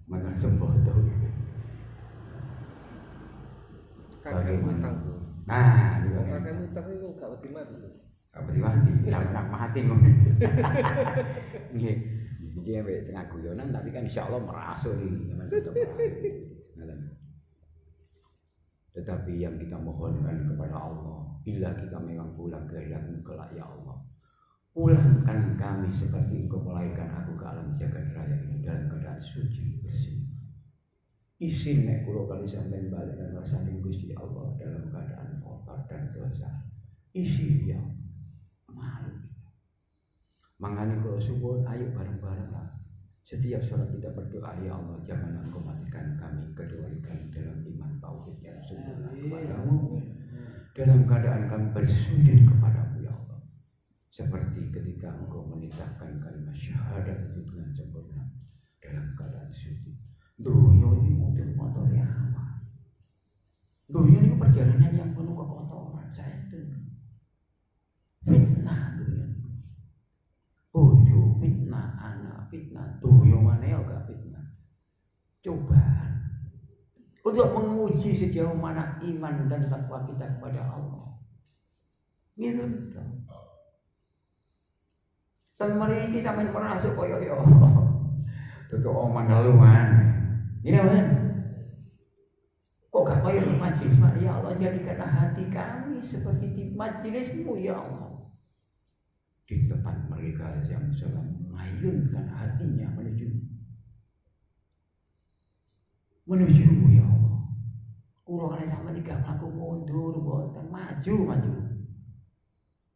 Makan sembodo. Kakek utang tuh. Nah, Kakek utang itu gak wedi mati. Gak wedi mati, nak mati ngono. Nggih. Dia tengah guyonan tapi kan insya Allah merasuk nih. Tetapi yang kita mohonkan kepada Allah, bila kita memang pulang ke hadapan kelak ya Allah, pulangkan kami seperti Engkau melahirkan aku ke alam jagat raya ini dalam keadaan suci bersih. Isin nek kula kali sampeyan balik dan ngrasani Gusti Allah dalam keadaan kotor dan dosa. Isi ya malu. Mangane kula suwun ayo bareng-bareng lah. Setiap sholat kita berdoa, ya Allah jangan Engkau matikan kami kedualikan dalam iman tauhid yang sempurna kepadamu, dalam keadaan kami bersujud kepadamu ya Allah, seperti ketika Engkau menitahkan kalimat syahadat itu dengan sempurna dalam keadaan sujud. Dunia ini motor ya apa? Dunia ini perjalanan yang penuh kekotoran. Saya itu fitnah dunia. Bodoh, fitnah, anak, fitnah, dunia mana ya gak fitnah. Coba untuk menguji sejauh mana iman dan takwa kita kepada Allah. Gitu dong. Dan mriki sampeyan merasuk koyo yo. Tutuk oman haluan. Ini kan? Kok gak koyo majelis ya Allah, jadikanlah hati kami seperti di majelismu ya Allah. Di tempat mereka yang sedang mengayunkan hatinya menuju ya Allah. Kulo kali sampeyan gak mlaku mundur, mboten maju.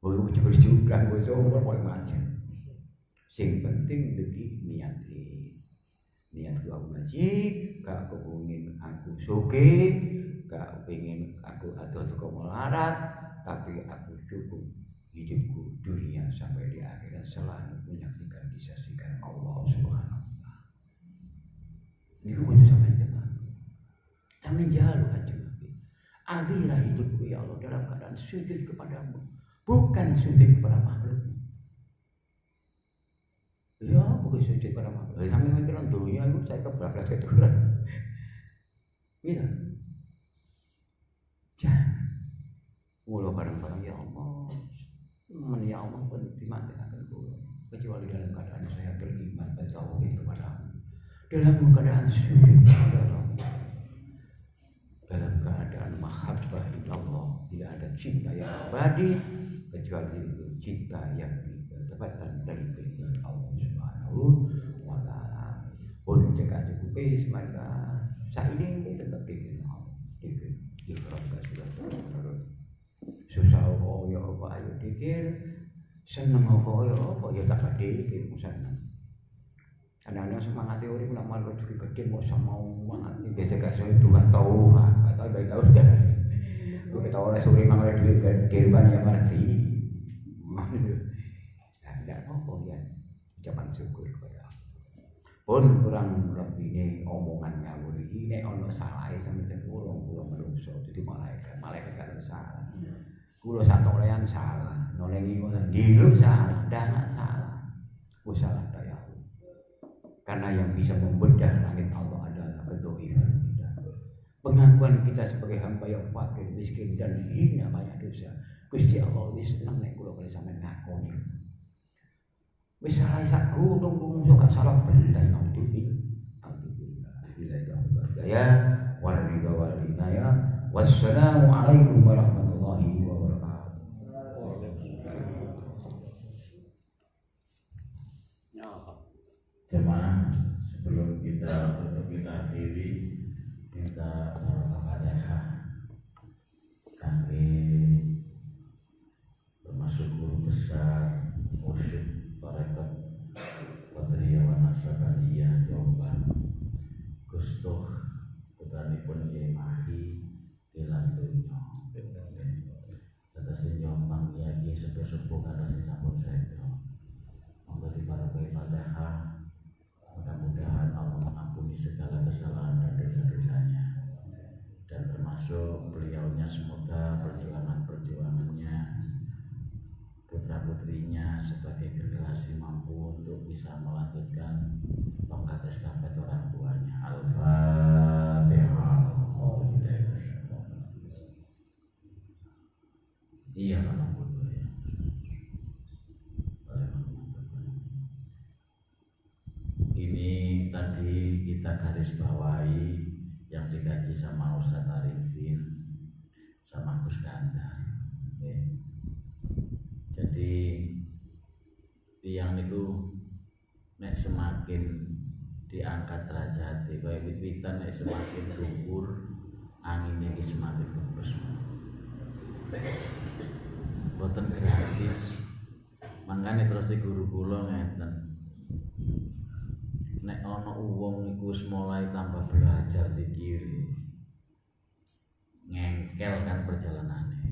Boyo jujur-jujuran boyo umur koyo maju. Sing penting iki niat aku ngaji, gak kepengin aku sugih, gak pengen aku adoh teko melarat, tapi aku cukup hidupku dunia sampai di akhirat selalu menyaksikan disaksikan Allah Subhanahu wa taala. Niku kudu sampeyan jemaah. Sampeyan jalu aja. Akhirlah hidupku ya Allah dalam keadaan sujud kepadamu, bukan sujud kepada makhluk. Ya, bukan sujud kepada makhluk. Sampai mikiran dunia itu saya kebablas keturunan. Gitu. Jangan. Mula bareng-bareng ya Allah. Ya Allah pun dimatikan dulu. Kecuali dalam keadaan saya beriman bertauhid kepadamu. Dalam keadaan sujud kepada Allah. Dalam keadaan mahabbah Allah. Tidak ada cinta yang abadi kecuali itu cinta yang didapatkan dari keridhaan Allah Subhanahu wa taala. Pun jika cukup mereka saiki tetap dikenal. Susah kaya apa ayo dikir, seneng kaya apa ya tak dikir seneng. Kadang-kadang semangat teori nak malu juga gede mau sama semangat ini biasa gak saya 2 tahun atau 2 tahun dah. Kita oleh sore mangan duit dari banyak ngerti. Tidak apa ya, ucapan syukur kepada Allah. Pun kurang lebih ini omongan ngawur ini ono salah sampai sepuluh menungso jadi malaikat kan salah. Kulo satolean salah, nolengi ngono dilu salah, ndak salah. Ku salah daya. Karena yang bisa membedah langit Allah adalah kedoliman kita. Pengakuan kita sebagai hamba yang fakir, miskin dan hina banyak dosa. Gusti Allah wis seneng nek kula sampeyan ngakoni. Wis salah sak gunung sok gak salah belas nang dunia. Alhamdulillah. Ya, waridha walidaya. Wassalamu alaikum warahmatullahi wabarakatuh. Jemaah, sebelum kita termasuk beliaunya, semoga perjuangannya, putra-putrinya sebagai generasi mampu untuk bisa melanjutkan tongkat estafet orang tuanya. Al-Fatihah. Iya lah, ya. Ini tadi kita garis bawahi yang dikaji sama Ustaz Arifin sama Gus Gandar. Jadi tiang itu nek semakin diangkat derajat, kaya wit-witan nek semakin dhuwur anginnya semakin bagus. Boten gratis. Mangkane terus guru kula ngeten. Nek ana wong iku wis mulai tambah belajar dikiri. Ngengkel kan perjalanane.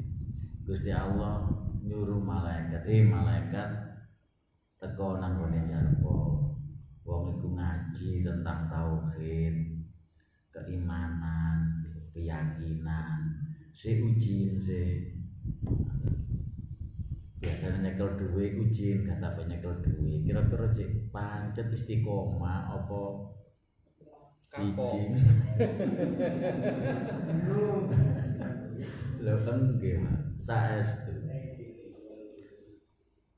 Gusti Allah nyuruh malaikat, malaikat teko nang gone njarpa. Wong iku ngaji tentang tauhid, keimanan, keyakinan, ujiin biasanya nyekel duwe ujiin kata apa nyekel duwe kira-kira cek pancet istiqomah apa izin lho enggak saestu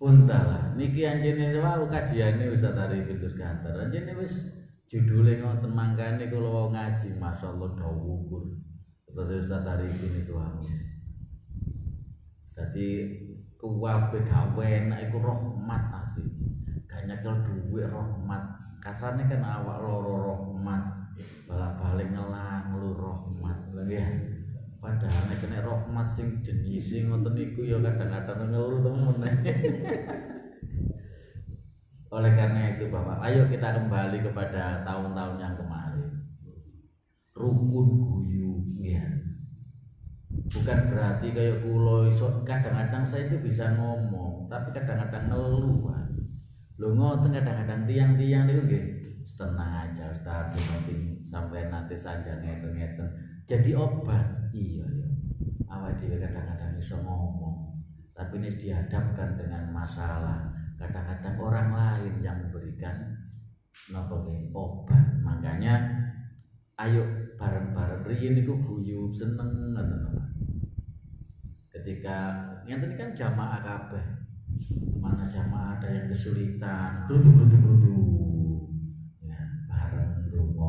puntalah niki anjene wau kajiane Ustaz Arifin Gus Gandar anjene wis judule ngoten mangkane kula wau ngaji masyaallah dawuh terus Ustaz Arifin itu wau dadi kuwabe gawe enak iku rahmat asli gak nyekel duwe rahmat kasarane kan awak loro rahmat balak-balik ngelang lu rahmat lho ya padahal nek kena rahmat sing jenise ngoten niku ya kadang-kadang ngeluh temen. Oleh karena itu Bapak, ayo kita kembali kepada tahun-tahun yang kemarin. Rukun guyub ya. Bukan berarti kayak kula iso kadang-kadang saya itu bisa ngomong, tapi kadang-kadang ngeluh. Lho ngoten kadang-kadang tiang-tiang niku nggih tenang aja Ustaz, penting sampai nanti sanjang ngeten-ngeten. Jadi obat. Iya ya. Awak dhewe kadang-kadang iso ngomong, tapi ini dihadapkan dengan masalah. Kadang-kadang orang lain yang memberikan napa obat. Makanya ayo bareng-bareng riyen niku guyub seneng ngoten. Ketika ngeten kan jamaah kabeh. Mana jamaah ada yang kesulitan, grudu-grudu. Ya, bareng donga,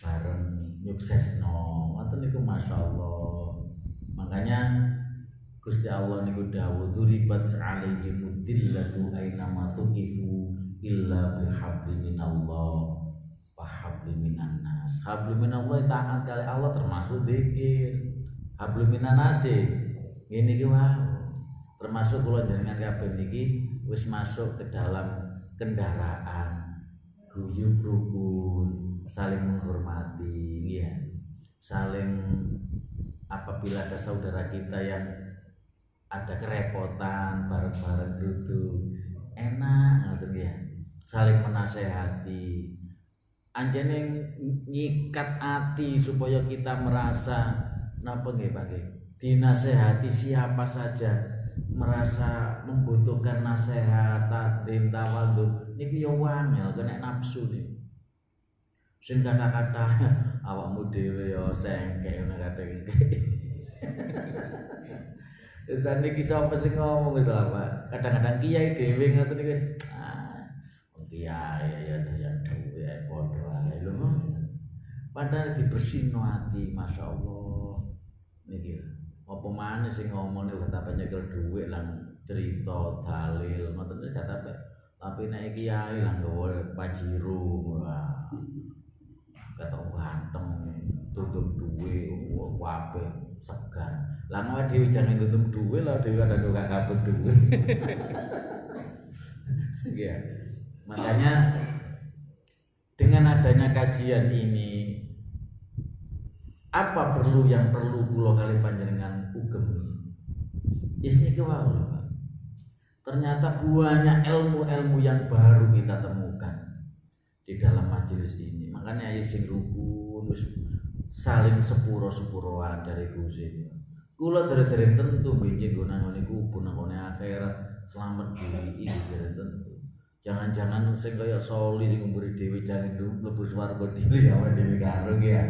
bareng nyuksesno. Ngoten niku masyaallah. Makanya Gusti Allah niku dawuh duribat alaihim mudillatu aina ma tuqifu illa bihabli minallah wa habli minan nas. Habli minallah taat kali Allah termasuk zikir. Habli minan nas ngene iki wae. Termasuk kula jenengan kabeh niki wis masuk ke dalam kendaraan guyub rukun, saling menghormati ya. Saling apabila ada saudara kita yang ada kerepotan bareng-bareng duduk enak ngoten ya. Saling menasehati. Anjene nyikat hati supaya kita merasa napa nggih Pak nggih. Dinasehati siapa saja merasa membutuhkan nasihat, takdim, tawadhu niku ya wangel kena nafsu nih. Sing kata-kata awakmu dhewe ya sengkek ngono kadang iki. Terus niki sapa sing ngomong itu apa? Kadang-kadang kiai dhewe ngoten niku wis kiai ya dhewe ya padha ae lho. Padahal dibersihno ati masyaallah. Niki apa maneh sing ngomong niku kata nyekel dhuwit lan cerita dalil ngoten iki kata tapi nek kiai lan nggawa pajiro ketok ganteng tutup duwe kabeh segan. Lah awake dhewe jangan tutup duwe lah dhewe kadang gak kabeh duwe. Ya. Makanya dengan adanya kajian ini apa yang perlu kula kali panjenengan ugem. Isine ki wae lho Pak. Ternyata banyak ilmu-ilmu yang baru kita temukan di dalam majelis ini. Makanya ayo sing rukun wis saling sepuro-sepuroan dari Gusti. Kula dereng tentu benjing nggo nang ngene kubur nang ngene akhirat selamat diri iki dereng tentu. Jangan-jangan sing kaya soli sing ngumpuri dhewe jangan mlebu swarga dhewe awake dhewe karo ya.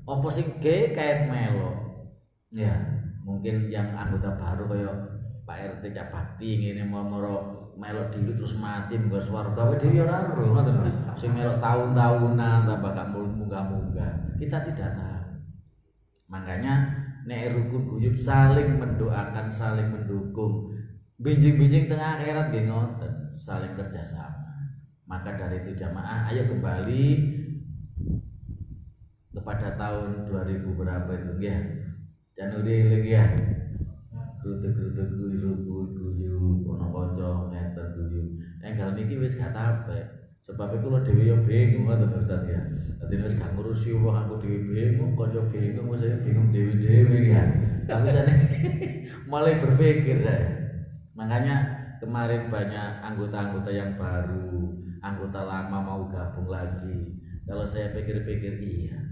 Apa sing kait melo. Ya, mungkin yang anggota baru kaya Pak RT Cak Bakti ngene moro melok dhewe terus mati munggo swarga awake dhewe ora ero ngoten. Sing melok tahun-tahunan tambah gak munggah-munggah. Kita tidak tahu. Makanya nek rukun guyub saling mendoakan, saling mendukung. Benjing-benjing tengah akhirat nggih ngoten, saling kerjasama. Maka dari itu jamaah ayo kembali kepada tahun 2000 berapa itu ya. Januari lagi ya. Grutuk-grutuk guyub ono kanca ngeten guyub. Enggal niki wis gak tape. Sebab iku kula dhewe yo bingung ngoten Ustaz ya. Dadi wis gak ngurusi wong aku dhewe bingung, kanca bingung, saya bingung dhewe-dhewe ya. Tapi saya mulai berpikir saya. Makanya kemarin banyak anggota-anggota yang baru, anggota lama mau gabung lagi. Kalau saya pikir-pikir iya.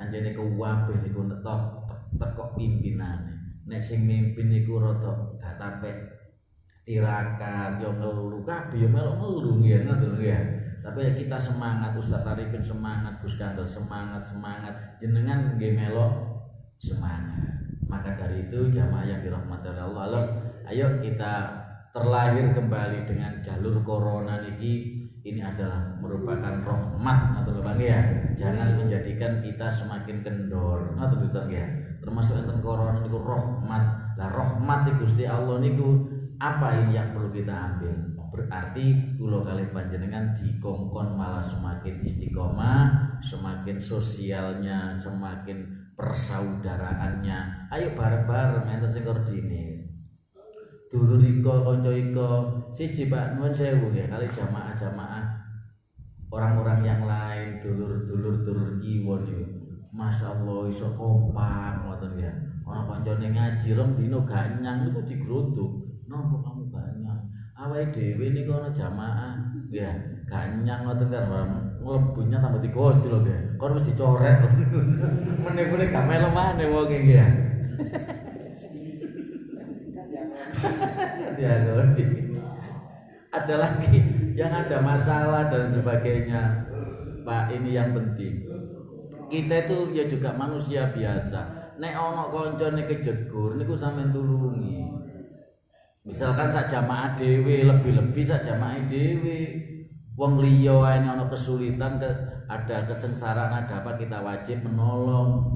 Anjene kuwabe niku tekok pimpinane. Nek sing mimpin niku rada gak tapek tirakat yo ngelu kabeh yo melok ngelu ya ngoten ya. Tapi kita semangat, Ustaz Arifin semangat, Gus Kandel semangat, jenengan nggih melok semangat. Maka dari itu jamaah yang dirahmati Allah, ayo kita terlahir kembali dengan jalur corona ini adalah merupakan rahmat atau Bang ya. Jangan menjadikan kita semakin kendor. Ngoten Ustaz ya. Termasuk enten corona niku rahmat. Lah rahmat Gusti Allah niku apa ini yang perlu kita ambil? Berarti kula kalih panjenengan dikongkon malah semakin istiqomah, semakin sosialnya, semakin persaudaraannya. Ayo bareng-bareng enten sing koordinir. Dulur iko, kanca iko, siji Pak nuwun sewu ya kali jamaah-jamaah orang-orang yang lain, dulur kiwon niku. Masyaallah iso kompak ngoten ya. Ana kancane ngaji rong dina gak nyang niku digrutuk. Napa kamu gak nyang? Awake dhewe niku ana jamaah ya, gak nyang ngoten kan mlebunya tambah digojlok ya. Kon wis dicoret. Meneh-meneh gak melu maneh wong iki ya. Ya, ada lagi yang ada masalah dan sebagainya Pak, ini yang penting kita itu ya juga manusia biasa. Nek ono koncone kejegur niku sampean tulungi. Misalkan sak jamaah dhewe, lebih-lebih sak jamaah dhewe. Wong liya ae ono kesulitan, ada kesengsaraan, ada apa kita wajib menolong.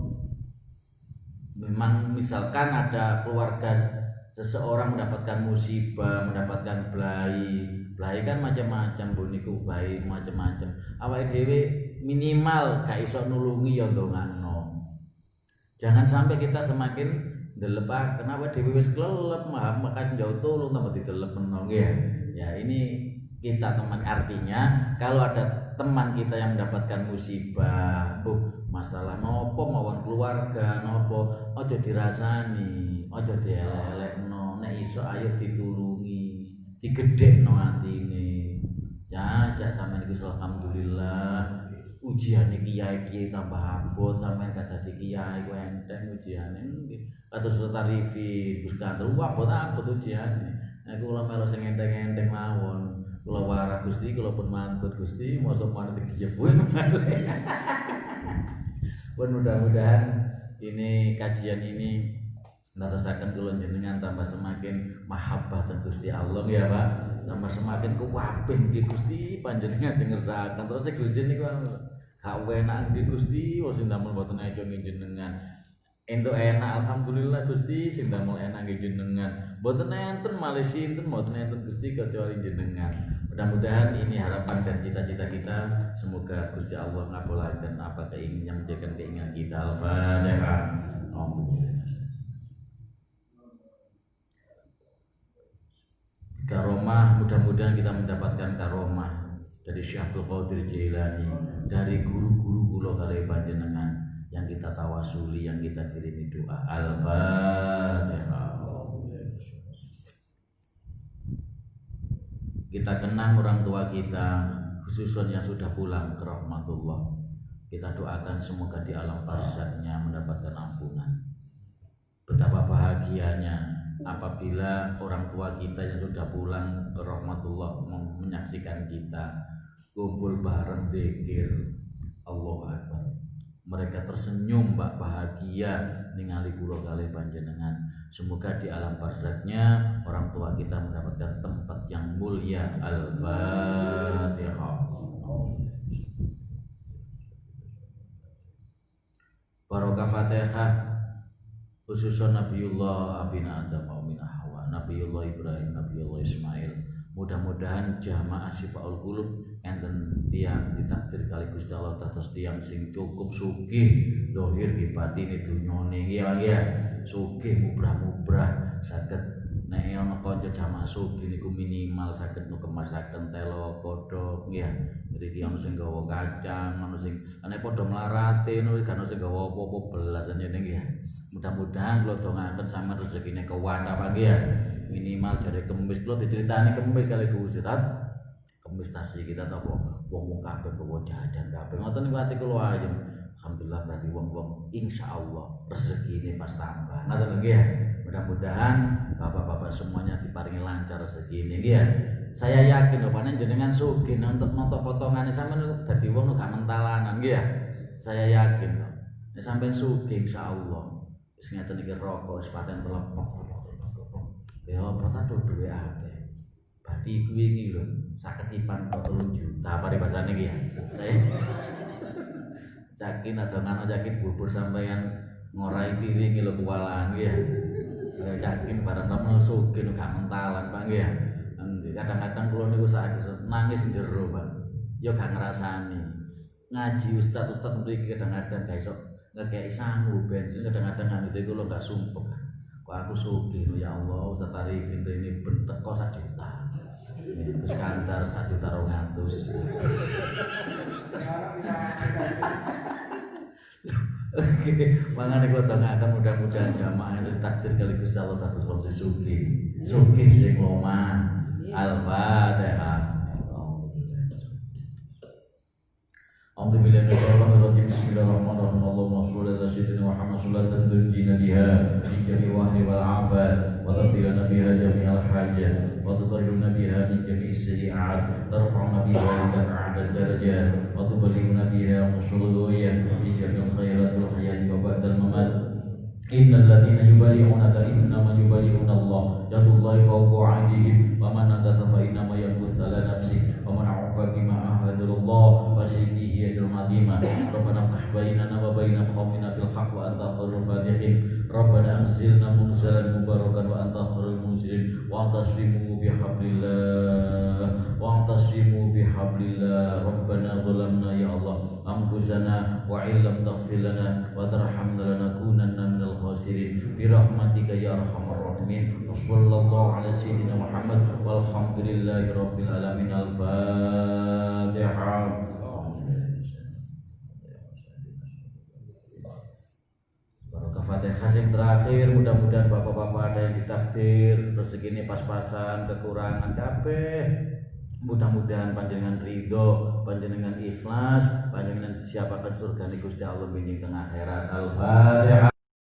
Memang misalkan ada keluarga seseorang mendapatkan musibah, mendapatkan belai kan macam-macam boniku belai macam-macam. Awake dhewe minimal gak iso nulungi ya ndongakno. Jangan sampai kita semakin ndelep kenapa dhewe wis klelep makan jauh tulung tambah didelep menong ya. Ya ini kita teman, artinya kalau ada teman kita yang mendapatkan musibah, masalah nopo mawon keluarga nopo, aja dirasani, aja dielek-elekno, nek iso ayo ditulungi, digedhekno atine. Jajak sampean iku alhamdulillah ujiane kiai-kiai tambah abot, sampean gak dadi kiai ku enteng ujiane. Kados Ustaz Arifin, Gus Kandel abot ujiane. Nek kula melu sing enteng-enteng mawon. Kula warah Gusti, kula pun mantut Gusti, mosok manut dijebul. Pun mudah-mudahan ini kajian ini ndadosaken kula jenengan tambah semakin mahabbah teng Gusti Allah ya Pak. Tambah semakin kuwabeh nggih Gusti panjenengan jengersaken. Terus Gusti niku gak enak nggih Gusti, wis ndamel mboten eco jenengan. Entuk enak alhamdulillah Gusti, sing damel enak nggih jenengan. Mboten enten malih sinten, mboten enten Gusti kecuali jenengan. Mudah-mudahan ini harapan dan cita-cita kita, semoga Gusti Allah ngabulkan apa keinginan menjaga keinginan kita. Al-Fatihah. Karomah, mudah-mudahan kita mendapatkan karomah dari Syekh Abdul Qadir Jailani, dari guru-guru kula kalih panjenengan yang kita tawasuli, yang kita kirimi doa. Al-Fatihah. Kita kenang orang tua kita, khususnya yang sudah pulang ke rahmatullah. Kita doakan semoga di alam barzaknya mendapatkan ampunan. Betapa bahagianya apabila orang tua kita yang sudah pulang ke rahmatullah menyaksikan kita kumpul bareng dzikir Allahu Akbar. Mereka tersenyum mbak bahagia ningali kula kalih panjenengan. Semoga di alam barzaknya orang tua kita mendapatkan tempat yang mulia. Al-Fatihah. Barokah Fatihah khususan Nabiullah Abina Adam wa Mina Hawa, Nabiullah Ibrahim, Nabiullah Ismail. Mudah-mudahan jamaah Syifaul Qulub enten tiang ditakdir kali Gusti Allah dados tiang sing cukup sugih zahir nggih batin dunyane ya sugih mubrah-mubrah saged nek ana kanca jamaah sugih niku minimal saged nukemasaken telo kodhok nggih. Mriki ana sing gawa kacang, ana sing nek padha mlarate niku gak ana sing gawa apa-apa belas ngene nggih. Mudah-mudahan kula dongaken sampeyan rezekine kewana Pak nggih ya. Minimal jare kemis kula diceritani kemis kali Gusti Tat. Kemis tasi kita ta apa wong-wong kabeh bawa jajan kabeh. Ngoten niku ati kula ayem. Alhamdulillah berarti wong-wong insyaallah rezekine pas tambah. Ngoten nggih ya. Mudah-mudahan bapak-bapak semuanya diparingi lancar rezekine nggih ya. Saya yakin lho panen jenengan sugih untuk nonton potongane sampeyan dadi wong gak mentalanan nggih ya. Saya yakin kok. Nek sampeyan sugih insyaallah wis ngeten iki rokok wis paten telepok. Ya prasa duwe akeh. Badi kuwi iki lho, saketipan kok 3 juta apa bahasane iki ya. Saya yakin ada nano yakin bubur sampeyan ngorai piring iki lho kuwalan iki ya. Saya yakin barang tamu sugih gak mentalan Pak nggih ya. Kadang-kadang kula niku nangis jero Pak. Ya gak ngrasani. Ngaji ustaz-ustaz mriki kadang-kadang gak iso ngekeki sangu bensin kadang-kadang nganggo kula gak sumpek. Kok aku sugih ya Allah Ustaz Arifin ini bentek kok 1 juta. Terus kantor 1 juta 200. Oke, mangane kula dongaken mudah-mudahan jamaah itu takdir kali Gusti Allah dados wong sugih. Sugih sing loman. Al-Fatihah. أعوذ بالله من الشيطان الرجيم بسم الله الرحمن الرحيم اللهم صل على سيدنا محمد صلاة تنجينا بها من جميع الوهن والعافات وتغفرنا بها جميع الحاجات وتطهرنا بها من جميع السيئات ترفعنا بها عندك أعلى الدرجات وتبلغنا بها قصور الغايات من جميع الخيرات والحياة وبعد الممات إن الذين يبايعونك إنما يبايعون الله يد الله فوق أيديهم ومن نكث فإنما ينكث على نفسه ومن عفا بما عاهد الله فسيؤتيه أجرا عظيما ربنا افتح بيننا وبين قومنا بالحق وأنت خير الفاتحين ربنا أنزلنا منزلا مباركا وأنت خير المنزلين واعتصموا بحبل الله ربنا ظلمنا يا الله أنفسنا وإن لم تغفر لنا وترحمنا لنكونن من الخاسرين برحمتك يا أرحم الراحمين وصلى الله على سيدنا محمد والحمد لله رب العالمين. الفاتحة. Fatihah yang terakhir, mudah-mudahan bapak-bapak ada yang ditakdir rezeki ini pas-pasan, kekurangan kabeh. Mudah-mudahan panjenengan ridho, panjenengan ikhlas, panjenengan disiapakan surga Gusti Allah binjing tengah akhirat. Al-Fatihah.